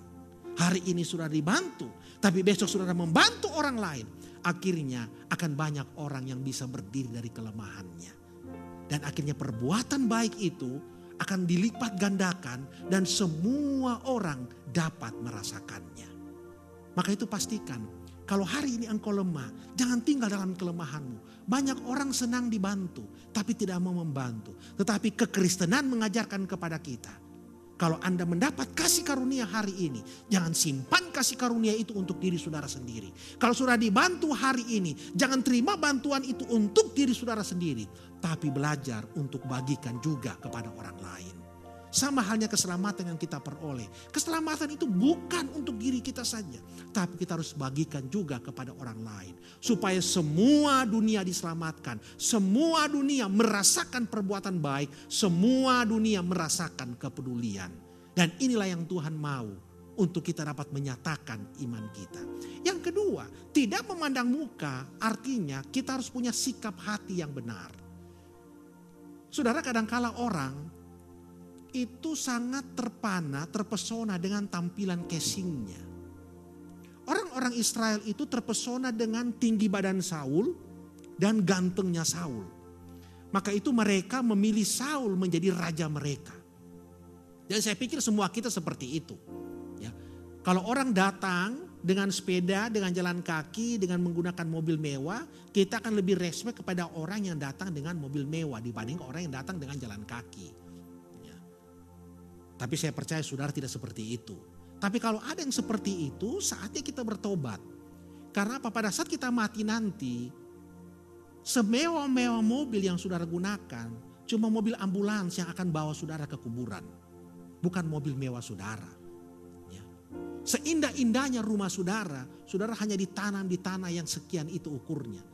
hari ini saudara dibantu, tapi besok saudara membantu orang lain, akhirnya akan banyak orang yang bisa berdiri dari kelemahannya. Dan akhirnya perbuatan baik itu akan dilipat gandakan dan semua orang dapat merasakannya. Maka itu pastikan, kalau hari ini engkau lemah, jangan tinggal dalam kelemahanmu. Banyak orang senang dibantu, tapi tidak mau membantu. Tetapi kekristenan mengajarkan kepada kita, kalau Anda mendapat kasih karunia hari ini, jangan simpan kasih karunia itu untuk diri saudara sendiri. Kalau saudara dibantu hari ini, jangan terima bantuan itu untuk diri saudara sendiri. Tapi belajar untuk bagikan juga kepada orang lain. Sama halnya keselamatan yang kita peroleh. Keselamatan itu bukan untuk diri kita saja. Tapi kita harus bagikan juga kepada orang lain. Supaya semua dunia diselamatkan. Semua dunia merasakan perbuatan baik. Semua dunia merasakan kepedulian. Dan inilah yang Tuhan mau untuk kita dapat menyatakan iman kita. Yang kedua, tidak memandang muka artinya kita harus punya sikap hati yang benar. Saudara, kadangkala orang itu sangat terpana, terpesona dengan tampilan casingnya. Orang-orang Israel itu terpesona dengan tinggi badan Saul dan gantengnya Saul. Maka itu mereka memilih Saul menjadi raja mereka. Dan saya pikir semua kita seperti itu. Ya. Kalau orang datang dengan sepeda, dengan jalan kaki, dengan menggunakan mobil mewah, kita akan lebih respect kepada orang yang datang dengan mobil mewah dibanding orang yang datang dengan jalan kaki. Ya. Tapi saya percaya saudara tidak seperti itu. Tapi kalau ada yang seperti itu, saatnya kita bertobat. Karena apa? Pada saat kita mati nanti, semewah-mewah mobil yang saudara gunakan, cuma mobil ambulans yang akan bawa saudara ke kuburan. Bukan mobil mewah saudara. Ya. Seindah-indahnya rumah saudara, saudara hanya ditanam di tanah yang sekian itu ukurnya.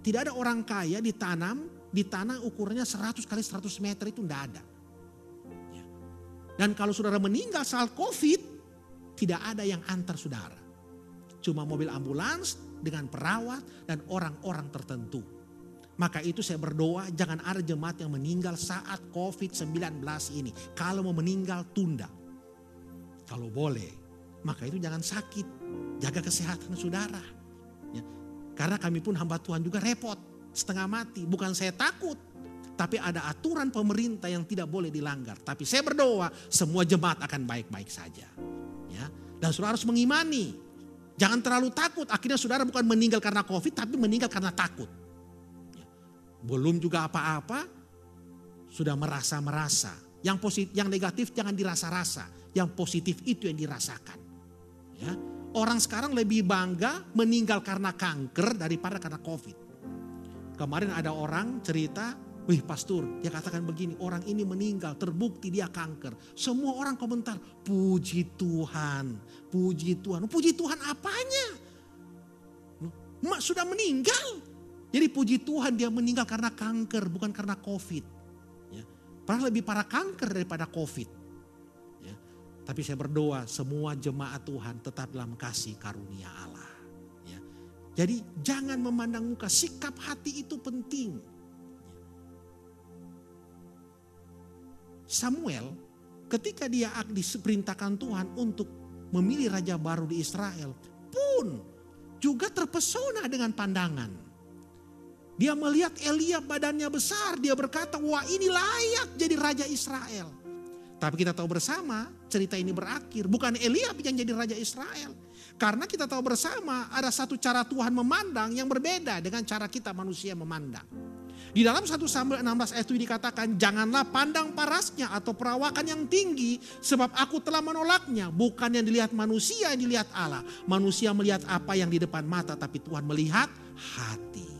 Tidak ada orang kaya ditanam di tanah ukurannya 100 kali 100 meter, itu tidak ada. Ya. Dan kalau saudara meninggal saat COVID, tidak ada yang antar saudara. Cuma mobil ambulans dengan perawat dan orang-orang tertentu. Maka itu saya berdoa jangan ada jemaat yang meninggal saat COVID-19 ini. Kalau mau meninggal tunda. Kalau boleh, maka itu jangan sakit. Jaga kesehatan saudara. Ya. Karena kami pun hamba Tuhan juga repot. Setengah mati. Bukan saya takut. Tapi ada aturan pemerintah yang tidak boleh dilanggar. Tapi saya berdoa semua jemaat akan baik-baik saja. Ya. Dan saudara harus mengimani. Jangan terlalu takut, akhirnya saudara bukan meninggal karena COVID, tapi meninggal karena takut. Belum juga apa-apa, sudah merasa-merasa. Yang positif, yang negatif jangan dirasa-rasa, yang positif itu yang dirasakan. Ya. Orang sekarang lebih bangga meninggal karena kanker daripada karena COVID. Kemarin ada orang cerita, wih pastor, dia katakan begini, orang ini meninggal, terbukti dia kanker. Semua orang komentar, puji Tuhan, puji Tuhan. Puji Tuhan apanya? Mak sudah meninggal. Jadi puji Tuhan dia meninggal karena kanker, bukan karena COVID. Ya. Padahal lebih parah kanker daripada COVID. Ya. Tapi saya berdoa semua jemaat Tuhan tetap dalam kasih karunia Allah. Ya. Jadi jangan memandang muka, sikap hati itu penting. Samuel ketika dia diperintahkan Tuhan untuk memilih raja baru di Israel pun juga terpesona dengan pandangan. Dia melihat Eliab badannya besar, dia berkata wah ini layak jadi raja Israel. Tapi kita tahu bersama cerita ini berakhir bukan Eliab yang jadi raja Israel. Karena kita tahu bersama ada satu cara Tuhan memandang yang berbeda dengan cara kita manusia memandang. Di dalam 1 Samuel 16 ayat 7 dikatakan, janganlah pandang parasnya atau perawakan yang tinggi, sebab aku telah menolaknya. Bukan yang dilihat manusia, yang dilihat Allah. Manusia melihat apa yang di depan mata, tapi Tuhan melihat hati.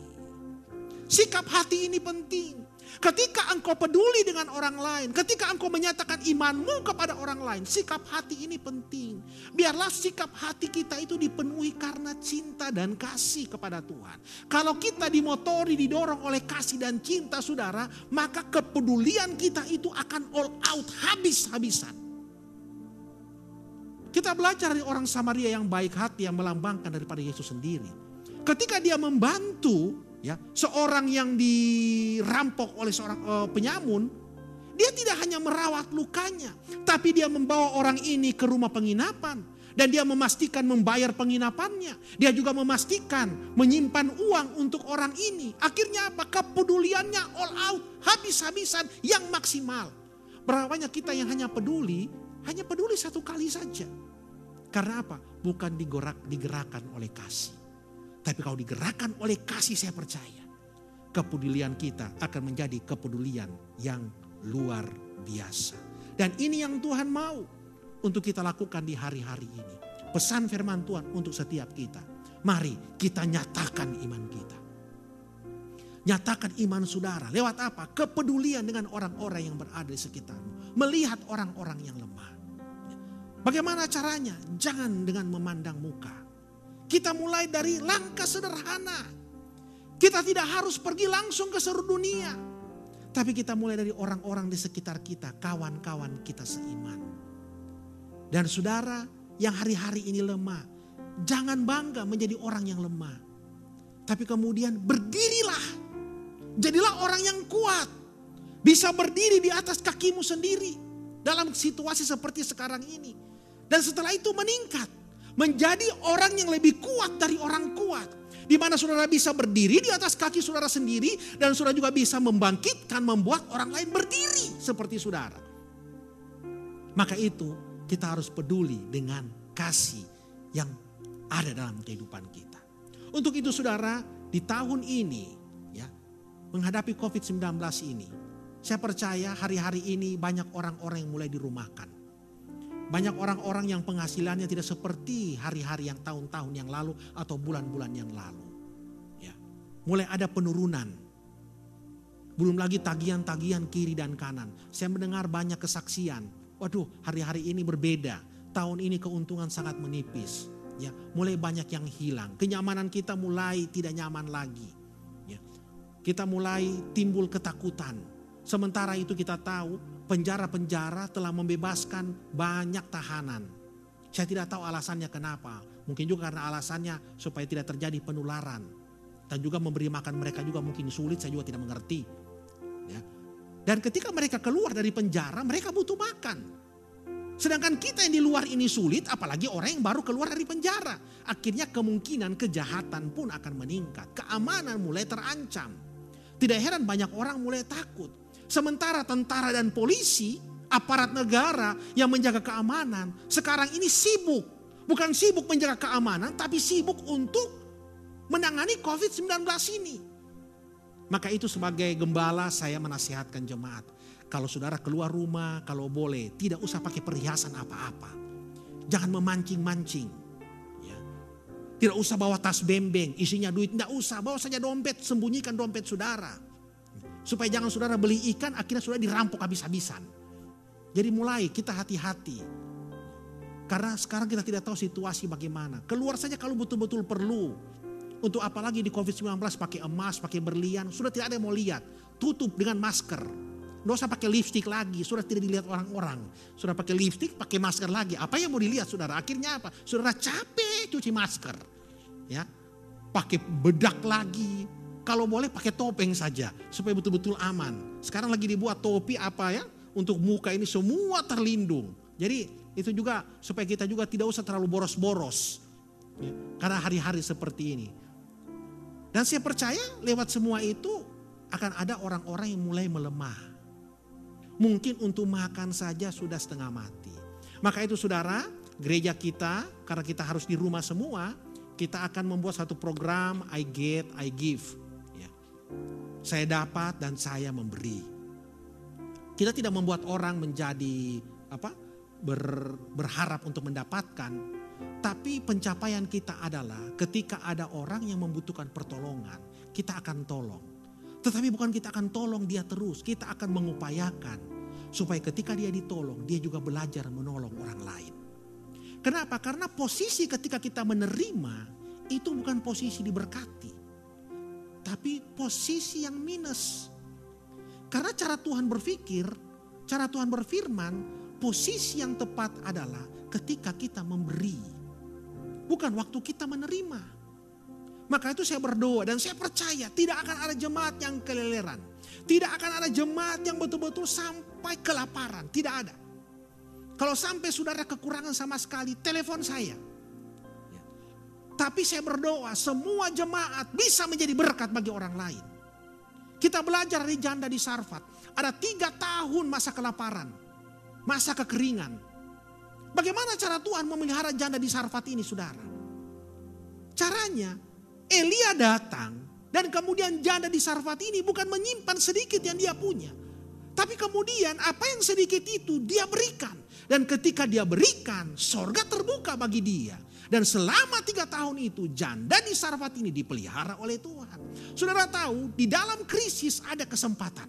Sikap hati ini penting. Ketika engkau peduli dengan orang lain, ketika engkau menyatakan imanmu kepada orang lain, sikap hati ini penting. Biarlah sikap hati kita itu dipenuhi karena cinta dan kasih kepada Tuhan. Kalau kita dimotori, didorong oleh kasih dan cinta saudara, maka kepedulian kita itu akan all out, habis-habisan. Kita belajar dari orang Samaria yang baik hati, yang melambangkan daripada Yesus sendiri. Ketika dia membantu seorang yang dirampok oleh seorang penyamun, dia tidak hanya merawat lukanya, tapi dia membawa orang ini ke rumah penginapan dan dia memastikan membayar penginapannya. Dia juga memastikan menyimpan uang untuk orang ini. Akhirnya apa? Kepeduliannya all out, habis-habisan yang maksimal. Berapa banyak kita yang hanya peduli satu kali saja. Karena apa? Bukan digerakkan oleh kasih. Tapi kalau digerakkan oleh kasih, saya percaya kepedulian kita akan menjadi kepedulian yang luar biasa. Dan ini yang Tuhan mau untuk kita lakukan di hari-hari ini. Pesan firman Tuhan untuk setiap kita. Mari kita nyatakan iman kita. Nyatakan iman saudara. Lewat apa? Kepedulian dengan orang-orang yang berada di sekitarmu. Melihat orang-orang yang lemah. Bagaimana caranya? Jangan dengan memandang muka. Kita mulai dari langkah sederhana. Kita tidak harus pergi langsung ke seluruh dunia. Tapi kita mulai dari orang-orang di sekitar kita. Kawan-kawan kita seiman. Dan saudara yang hari-hari ini lemah. Jangan bangga menjadi orang yang lemah. Tapi kemudian berdirilah. Jadilah orang yang kuat. Bisa berdiri di atas kakimu sendiri. Dalam situasi seperti sekarang ini. Dan setelah itu meningkat. Menjadi orang yang lebih kuat dari orang kuat. Di mana saudara bisa berdiri di atas kaki saudara sendiri. Dan saudara juga bisa membangkitkan, membuat orang lain berdiri seperti saudara. Maka itu kita harus peduli dengan kasih yang ada dalam kehidupan kita. Untuk itu saudara, di tahun ini ya, menghadapi COVID-19 ini, saya percaya hari-hari ini banyak orang-orang yang mulai dirumahkan. Banyak orang-orang yang penghasilannya tidak seperti hari-hari yang tahun-tahun yang lalu atau bulan-bulan yang lalu. Ya. Mulai ada penurunan. Belum lagi tagihan-tagihan kiri dan kanan. Saya mendengar banyak kesaksian. Waduh, hari-hari ini berbeda. Tahun ini keuntungan sangat menipis. Ya, mulai banyak yang hilang. Kenyamanan kita mulai tidak nyaman lagi. Ya. Kita mulai timbul ketakutan. Sementara itu kita tahu penjara-penjara telah membebaskan banyak tahanan. Saya tidak tahu alasannya kenapa. Mungkin juga karena alasannya supaya tidak terjadi penularan. Dan juga memberi makan mereka juga mungkin sulit, saya juga tidak mengerti. Ya. Dan ketika mereka keluar dari penjara, mereka butuh makan. Sedangkan kita yang di luar ini sulit, apalagi orang yang baru keluar dari penjara. Akhirnya kemungkinan kejahatan pun akan meningkat. Keamanan mulai terancam. Tidak heran banyak orang mulai takut. Sementara tentara dan polisi, aparat negara yang menjaga keamanan, sekarang ini sibuk. Bukan sibuk menjaga keamanan, tapi sibuk untuk menangani COVID-19 ini. Maka itu sebagai gembala saya menasihatkan jemaat. Kalau saudara keluar rumah, kalau boleh, tidak usah pakai perhiasan apa-apa. Jangan memancing-mancing. Ya. Tidak usah bawa tas bembeng, isinya duit. Tidak usah, bawa saja dompet, sembunyikan dompet saudara. Supaya jangan saudara beli ikan, akhirnya saudara dirampok habis-habisan. Jadi mulai kita hati-hati. Karena sekarang kita tidak tahu situasi bagaimana. Keluar saja kalau betul-betul perlu. Untuk apalagi di COVID-19 pakai emas, pakai berlian. Sudah tidak ada yang mau lihat. Tutup dengan masker. Nggak usah pakai lipstik lagi. Sudah tidak dilihat orang-orang. Sudah pakai lipstik, pakai masker lagi. Apa yang mau dilihat saudara? Akhirnya apa? Saudara capek cuci masker. Ya, pakai bedak lagi. Kalau boleh pakai topeng saja supaya betul-betul aman. Sekarang lagi dibuat topi apa ya untuk muka ini semua terlindung. Jadi itu juga supaya kita juga tidak usah terlalu boros-boros. Ya, karena hari-hari seperti ini. Dan saya percaya lewat semua itu akan ada orang-orang yang mulai melemah. Mungkin untuk makan saja sudah setengah mati. Maka itu saudara, gereja kita karena kita harus di rumah semua, kita akan membuat satu program I get, I give. Saya dapat dan saya memberi. Kita tidak membuat orang menjadi berharap untuk mendapatkan. Tapi pencapaian kita adalah ketika ada orang yang membutuhkan pertolongan, kita akan tolong. Tetapi bukan kita akan tolong dia terus, kita akan mengupayakan. Supaya ketika dia ditolong, dia juga belajar menolong orang lain. Kenapa? Karena posisi ketika kita menerima, itu bukan posisi diberkati. Tapi posisi yang minus. Karena cara Tuhan berpikir, cara Tuhan berfirman, posisi yang tepat adalah ketika kita memberi. Bukan waktu kita menerima. Maka itu saya berdoa dan saya percaya tidak akan ada jemaat yang keleleran. Tidak akan ada jemaat yang betul-betul sampai kelaparan. Tidak ada. Kalau sampai saudara kekurangan sama sekali, telepon saya. Tapi saya berdoa semua jemaat bisa menjadi berkat bagi orang lain. Kita belajar dari janda di Sarfat. Ada 3 tahun masa kelaparan. Masa kekeringan. Bagaimana cara Tuhan memelihara janda di Sarfat ini saudara? Caranya Elia datang dan kemudian janda di Sarfat ini bukan menyimpan sedikit yang dia punya. Tapi kemudian apa yang sedikit itu dia berikan. Dan ketika dia berikan, sorga terbuka bagi dia. Dan selama 3 tahun itu janda di Sarfat ini dipelihara oleh Tuhan. Saudara tahu di dalam krisis ada kesempatan.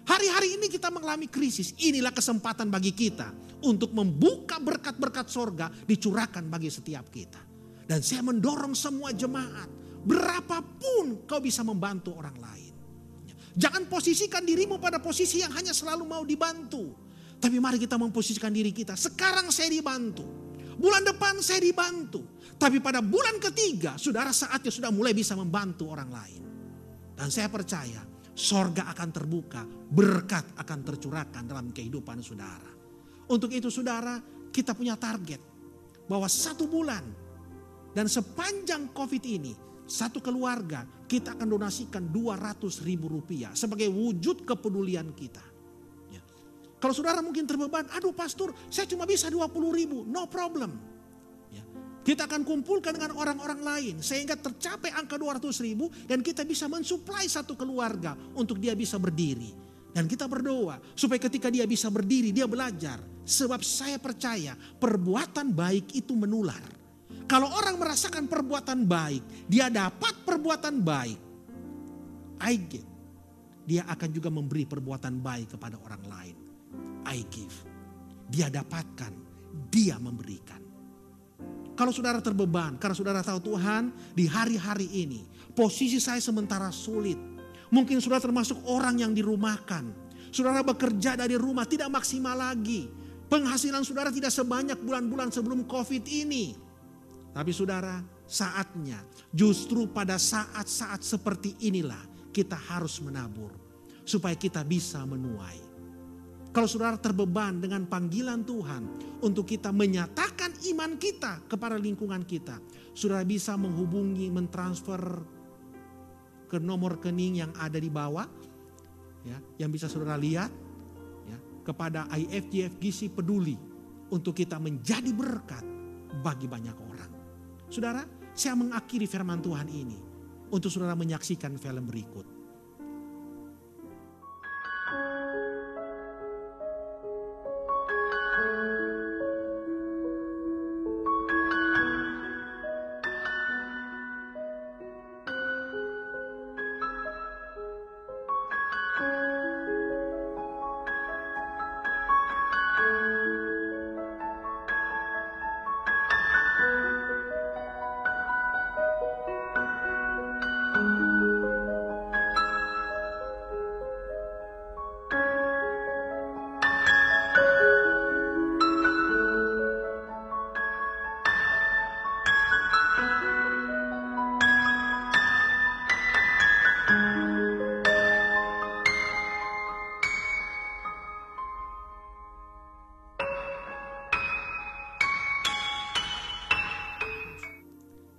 Hari-hari ini kita mengalami krisis. Inilah kesempatan bagi kita untuk membuka berkat-berkat sorga dicurahkan bagi setiap kita. Dan saya mendorong semua jemaat. Berapapun kau bisa membantu orang lain. Jangan posisikan dirimu pada posisi yang hanya selalu mau dibantu. Tapi mari kita memposisikan diri kita. Sekarang saya dibantu. Bulan depan saya dibantu. Tapi pada bulan ketiga, saudara saatnya sudah mulai bisa membantu orang lain. Dan saya percaya, sorga akan terbuka, berkat akan tercurahkan dalam kehidupan saudara. Untuk itu saudara, kita punya target. Bahwa 1 bulan, dan sepanjang COVID ini, 1 keluarga, kita akan donasikan Rp200.000 sebagai wujud kepedulian kita. Kalau saudara mungkin terbeban, aduh pastor saya cuma bisa 20.000, no problem. Ya. Kita akan kumpulkan dengan orang-orang lain sehingga tercapai angka 200.000 dan kita bisa mensuplai satu keluarga untuk dia bisa berdiri. Dan kita berdoa supaya ketika dia bisa berdiri, dia belajar. Sebab saya percaya perbuatan baik itu menular. Kalau orang merasakan perbuatan baik, dia dapat perbuatan baik. I give. Dia akan juga memberi perbuatan baik kepada orang lain. I give. Dia dapatkan, dia memberikan. Kalau saudara terbeban, karena saudara tahu Tuhan di hari-hari ini, posisi saya sementara sulit. Mungkin saudara termasuk orang yang dirumahkan. Saudara bekerja dari rumah tidak maksimal lagi. Penghasilan saudara tidak sebanyak bulan-bulan sebelum COVID ini. Tapi saudara, saatnya justru pada saat-saat seperti inilah kita harus menabur supaya kita bisa menuai. Kalau saudara terbeban dengan panggilan Tuhan untuk kita menyatakan iman kita kepada lingkungan kita, saudara bisa menghubungi, mentransfer ke nomor rekening yang ada di bawah, ya, yang bisa saudara lihat, ya, kepada IFGFGC Peduli untuk kita menjadi berkat bagi banyak orang. Saudara, saya mengakhiri firman Tuhan ini untuk saudara menyaksikan film berikut.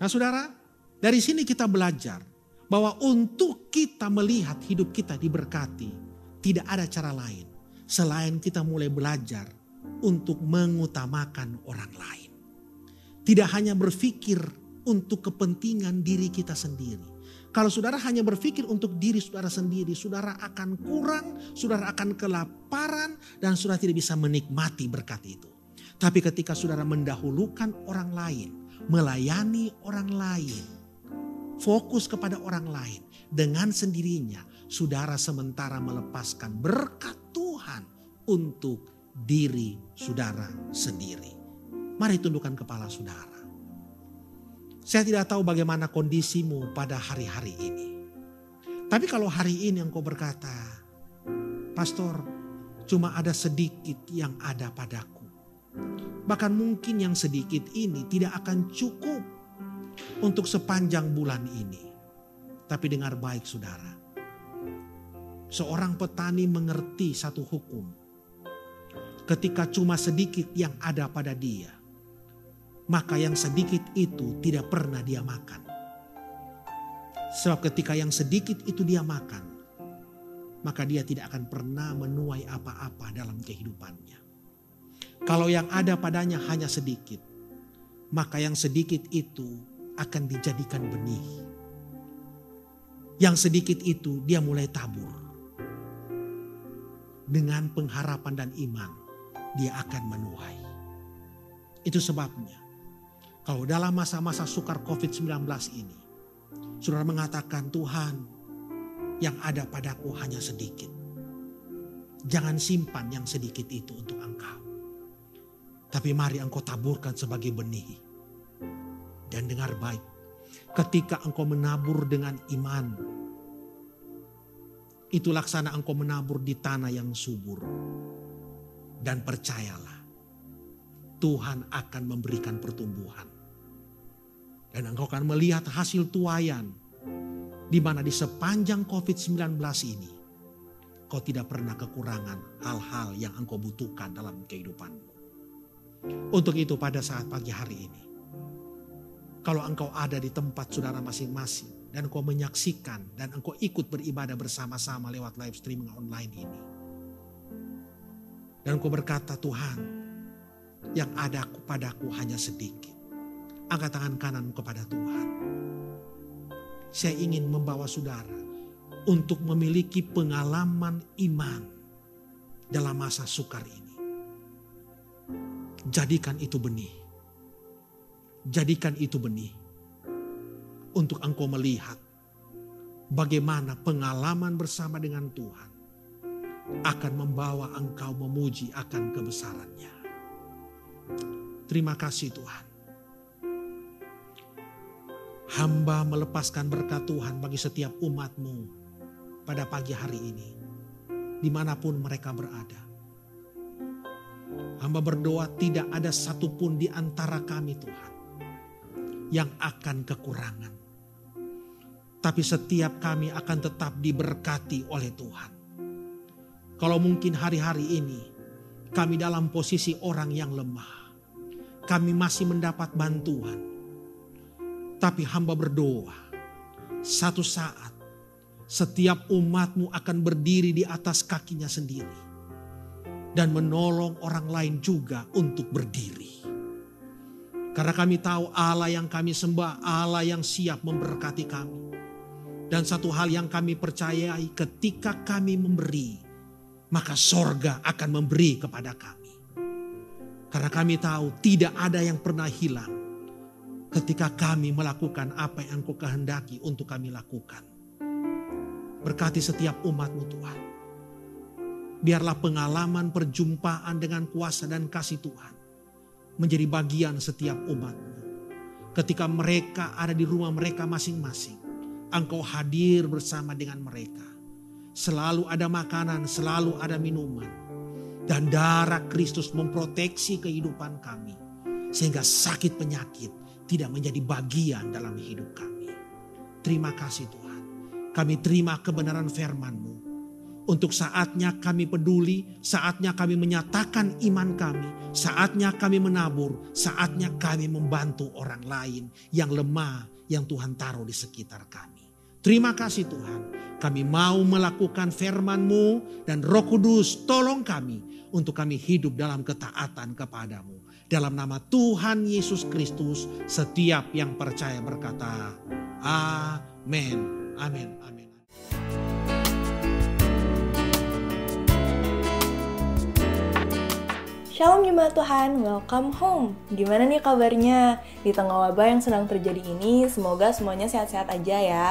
Nah saudara, dari sini kita belajar bahwa untuk kita melihat hidup kita diberkati, tidak ada cara lain selain kita mulai belajar untuk mengutamakan orang lain. Tidak hanya berpikir untuk kepentingan diri kita sendiri. Kalau saudara hanya berpikir untuk diri saudara sendiri, saudara akan kurang, saudara akan kelaparan, dan saudara tidak bisa menikmati berkat itu. Tapi ketika saudara mendahulukan orang lain, melayani orang lain, fokus kepada orang lain, dengan sendirinya saudara sementara melepaskan berkat Tuhan untuk diri saudara sendiri. Mari tundukkan kepala saudara. Saya tidak tahu bagaimana kondisimu pada hari-hari ini. Tapi kalau hari ini engkau berkata, Pastor, cuma ada sedikit yang ada padaku. Bahkan mungkin yang sedikit ini tidak akan cukup untuk sepanjang bulan ini. Tapi dengar baik saudara. Seorang petani mengerti satu hukum. Ketika cuma sedikit yang ada pada dia, maka yang sedikit itu tidak pernah dia makan. Sebab ketika yang sedikit itu dia makan, maka dia tidak akan pernah menuai apa-apa dalam kehidupannya. Kalau yang ada padanya hanya sedikit, maka yang sedikit itu akan dijadikan benih. Yang sedikit itu dia mulai tabur. Dengan pengharapan dan iman, dia akan menuai. Itu sebabnya, kalau dalam masa-masa sukar COVID-19 ini, saudara mengatakan, Tuhan, yang ada padaku hanya sedikit. Jangan simpan yang sedikit itu untuk engkau. Tapi mari engkau taburkan sebagai benih. Dan dengar baik, ketika engkau menabur dengan iman, itu laksana engkau menabur di tanah yang subur. Dan percayalah, Tuhan akan memberikan pertumbuhan. Dan engkau akan melihat hasil tuaian, di mana di sepanjang COVID-19 ini, kau tidak pernah kekurangan hal-hal yang engkau butuhkan dalam kehidupanmu. Untuk itu pada saat pagi hari ini, kalau engkau ada di tempat saudara masing-masing dan engkau menyaksikan dan engkau ikut beribadah bersama-sama lewat live streaming online ini, dan engkau berkata, Tuhan, yang ada padaku hanya sedikit. Angkat tangan kanan kepada Tuhan. Saya ingin membawa saudara untuk memiliki pengalaman iman dalam masa sukar ini. Jadikan itu benih. Jadikan itu benih. Untuk engkau melihat bagaimana pengalaman bersama dengan Tuhan akan membawa engkau memuji akan kebesaran-Nya. Terima kasih Tuhan. Hamba melepaskan berkat Tuhan bagi setiap umat-Mu pada pagi hari ini, dimanapun mereka berada. Hamba berdoa tidak ada satupun di antara kami Tuhan yang akan kekurangan. Tapi setiap kami akan tetap diberkati oleh Tuhan. Kalau mungkin hari-hari ini kami dalam posisi orang yang lemah, kami masih mendapat bantuan. Tapi hamba berdoa, satu saat setiap umat-Mu akan berdiri di atas kakinya sendiri. Dan menolong orang lain juga untuk berdiri. Karena kami tahu Allah yang kami sembah, Allah yang siap memberkati kami. Dan satu hal yang kami percayai, ketika kami memberi, maka sorga akan memberi kepada kami. Karena kami tahu tidak ada yang pernah hilang ketika kami melakukan apa yang Engkau kehendaki untuk kami lakukan. Berkati setiap umat-Mu Tuhan. Biarlah pengalaman perjumpaan dengan kuasa dan kasih Tuhan menjadi bagian setiap umat-Mu. Ketika mereka ada di rumah mereka masing-masing, Engkau hadir bersama dengan mereka. Selalu ada makanan, selalu ada minuman. Dan darah Kristus memproteksi kehidupan kami. Sehingga sakit penyakit tidak menjadi bagian dalam hidup kami. Terima kasih Tuhan. Kami terima kebenaran firman-Mu. Untuk saatnya kami peduli, saatnya kami menyatakan iman kami, saatnya kami menabur, saatnya kami membantu orang lain yang lemah yang Tuhan taruh di sekitar kami. Terima kasih Tuhan. Kami mau melakukan firman-Mu dan Roh Kudus tolong kami untuk kami hidup dalam ketaatan kepada-Mu. Dalam nama Tuhan Yesus Kristus, setiap yang percaya berkata, amin, amin, amin. Shalom Jemaat Tuhan, welcome home. Gimana nih kabarnya? Di tengah wabah yang sedang terjadi ini, semoga semuanya sehat-sehat aja ya.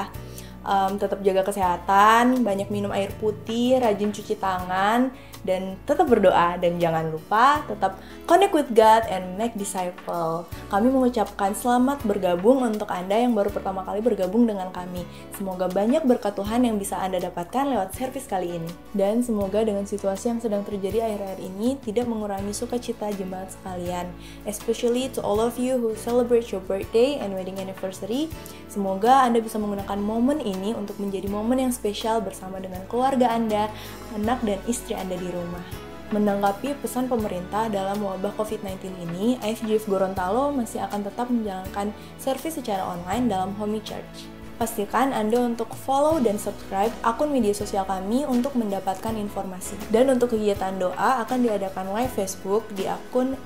Tetap jaga kesehatan, banyak minum air putih, rajin cuci tangan, dan tetap berdoa. Dan jangan lupa tetap connect with God and make disciple. Kami mengucapkan selamat bergabung untuk Anda yang baru pertama kali bergabung dengan kami. Semoga banyak berkat Tuhan yang bisa Anda dapatkan lewat service kali ini. Dan semoga dengan situasi yang sedang terjadi akhir-akhir ini tidak mengurangi sukacita jemaat sekalian. Especially to all of you who celebrate your birthday and wedding anniversary. Semoga Anda bisa menggunakan momen ini untuk menjadi momen yang spesial bersama dengan keluarga Anda, anak dan istri Anda di rumah. Menanggapi pesan pemerintah dalam wabah COVID-19 ini, IFGF Gorontalo masih akan tetap menjalankan servis secara online dalam Homey Church. Pastikan Anda untuk follow dan subscribe akun media sosial kami untuk mendapatkan informasi. Dan untuk kegiatan doa akan diadakan live Facebook di akun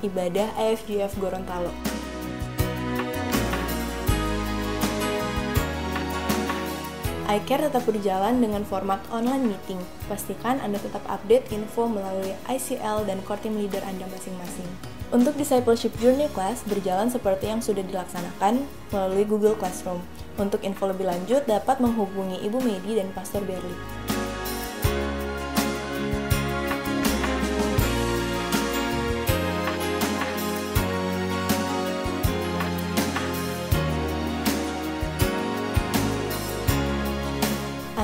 @ibadah_IFGF Gorontalo. iCare tetap berjalan dengan format online meeting. Pastikan Anda tetap update info melalui ICL dan core team leader Anda masing-masing. Untuk Discipleship Journey Class berjalan seperti yang sudah dilaksanakan melalui Google Classroom. Untuk info lebih lanjut dapat menghubungi Ibu Medi dan Pastor Berli.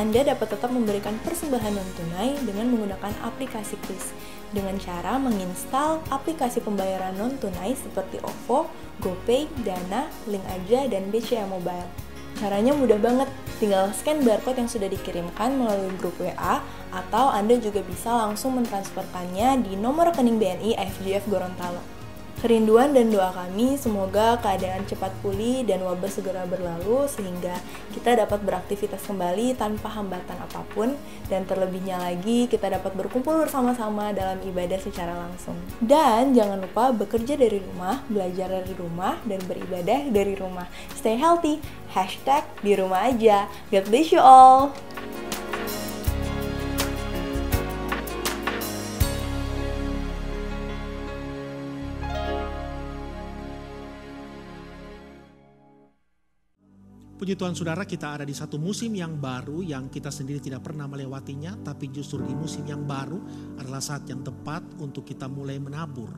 Anda dapat tetap memberikan persembahan non-tunai dengan menggunakan aplikasi Kris dengan cara menginstal aplikasi pembayaran non-tunai seperti OVO, GoPay, Dana, Link Aja, dan BCA Mobile. Caranya mudah banget, tinggal scan barcode yang sudah dikirimkan melalui grup WA atau Anda juga bisa langsung mentransferkannya di nomor rekening BNI IFGF Gorontalo. Kerinduan dan doa kami semoga keadaan cepat pulih dan wabah segera berlalu sehingga kita dapat beraktivitas kembali tanpa hambatan apapun, dan terlebihnya lagi kita dapat berkumpul bersama-sama dalam ibadah secara langsung. Dan jangan lupa bekerja dari rumah, belajar dari rumah, dan beribadah dari rumah. Stay healthy, #di rumah aja. God bless you all. Puji Tuhan saudara, kita ada di satu musim yang baru yang kita sendiri tidak pernah melewatinya, tapi justru di musim yang baru adalah saat yang tepat untuk kita mulai menabur.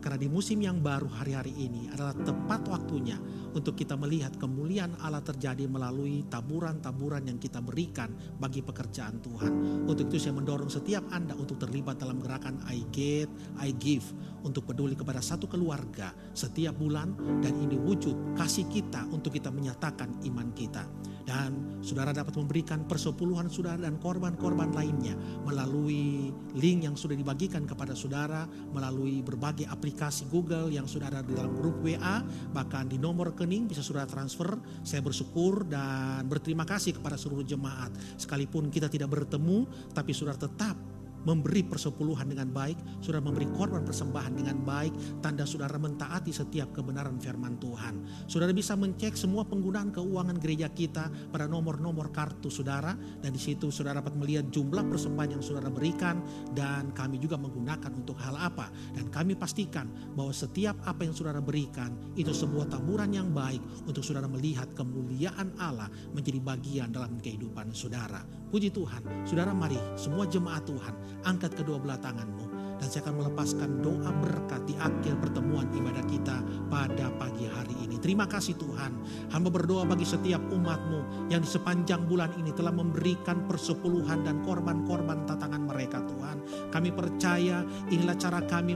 Karena di musim yang baru hari-hari ini adalah tepat waktunya untuk kita melihat kemuliaan Allah terjadi melalui taburan-taburan yang kita berikan bagi pekerjaan Tuhan. Untuk itu saya mendorong setiap Anda untuk terlibat dalam gerakan I Get, I Give, untuk peduli kepada satu keluarga setiap bulan, dan ini wujud kasih kita untuk kita menyatakan iman kita. Dan saudara dapat memberikan persepuluhan saudara dan korban-korban lainnya melalui link yang sudah dibagikan kepada saudara, melalui berbagai aplikasi Google yang sudah ada di dalam grup WA, bahkan di nomor rekening bisa saudara transfer. Saya bersyukur dan berterima kasih kepada seluruh jemaat. Sekalipun kita tidak bertemu, tapi saudara tetap memberi persepuluhan dengan baik, saudara memberi korban persembahan dengan baik, tanda saudara mentaati setiap kebenaran firman Tuhan. Saudara bisa mencek semua penggunaan keuangan gereja kita pada nomor-nomor kartu saudara, dan di situ saudara dapat melihat jumlah persembahan yang saudara berikan, dan kami juga menggunakan untuk hal apa. Dan kami pastikan bahwa setiap apa yang saudara berikan itu sebuah taburan yang baik untuk saudara melihat kemuliaan Allah menjadi bagian dalam kehidupan saudara. Puji Tuhan. Saudara, mari semua jemaat Tuhan angkat kedua belah tanganmu, dan saya akan melepaskan doa berkat di akhir pertemuan ibadah kita pada pagi hari ini. Terima kasih Tuhan. Hamba berdoa bagi setiap umat-Mu yang di sepanjang bulan ini telah memberikan persepuluhan dan korban-korban tatangan mereka Tuhan. Kami percaya inilah cara kami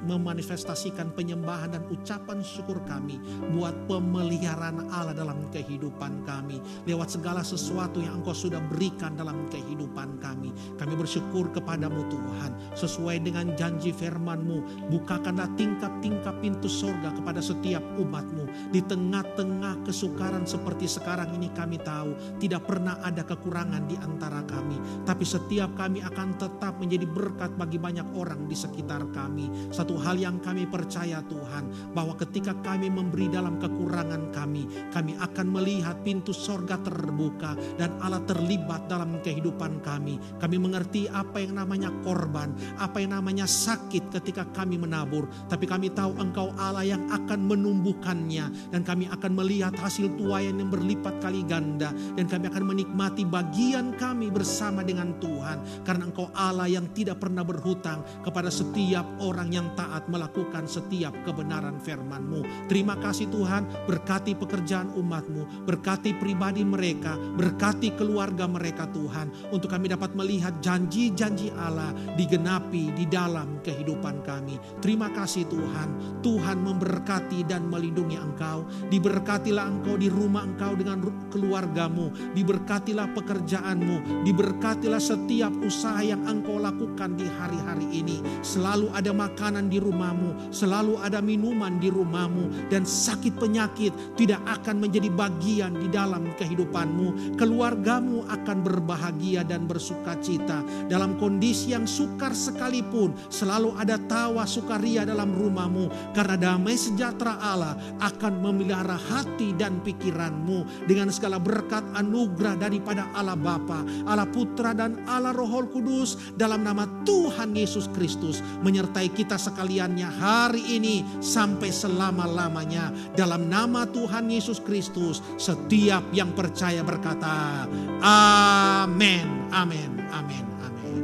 memanifestasikan penyembahan dan ucapan syukur kami buat pemeliharaan Allah dalam kehidupan kami. Lewat segala sesuatu yang Engkau sudah berikan dalam kehidupan kami. Kami bersyukur kepada-Mu Tuhan. Sesuai dengan janji firman-Mu, bukakanlah tingkap-tingkap pintu sorga kepada setiap umat-Mu. Di tengah-tengah kesukaran seperti sekarang ini, kami tahu tidak pernah ada kekurangan di antara kami. Tapi setiap kami akan tetap menjadi berkat bagi banyak orang di sekitar kami. Satu hal yang kami percaya Tuhan, bahwa ketika kami memberi dalam kekurangan kami akan melihat pintu sorga terbuka dan Allah terlibat dalam kehidupan kami. Kami mengerti apa yang namanya korban, apa yang namanya sakit ketika kami menabur. Tapi kami tahu Engkau Allah yang akan menumbuhkannya, dan kami akan melihat hasil tuaian yang berlipat kali ganda, dan kami akan menikmati bagian kami bersama dengan Tuhan. Karena Engkau Allah yang tidak pernah berhutang kepada setiap orang yang taat melakukan setiap kebenaran firman-Mu. Terima kasih Tuhan, berkati pekerjaan umat-Mu, berkati pribadi mereka, berkati keluarga mereka Tuhan, untuk kami dapat melihat janji-janji Allah digenapi di dalam kehidupan kami. Terima kasih Tuhan. Tuhan memberkati dan melindungi Engkau. Diberkatilah Engkau di rumah Engkau dengan keluarga-Mu. Diberkatilah pekerjaan-Mu. Diberkatilah setiap usaha yang Engkau lakukan di hari-hari ini. Selalu ada makanan di rumah-Mu, selalu ada minuman di rumah-Mu, dan sakit penyakit tidak akan menjadi bagian di dalam kehidupan-Mu. Keluarga-Mu akan berbahagia dan bersukacita. Dalam kondisi yang sukar sekalipun, selalu ada tawa sukaria dalam rumah-Mu, karena damai sejahtera Allah akan memelihara hati dan pikiran-Mu dengan segala berkat anugerah daripada Allah Bapa, Allah Putra, dan Allah Roh Kudus, dalam nama Tuhan Yesus Kristus, menyertai kita sekaliannya hari ini sampai selama-lamanya. Dalam nama Tuhan Yesus Kristus, setiap yang percaya berkata amin, amin, amin, amin.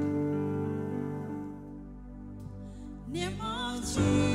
Name of Jesus.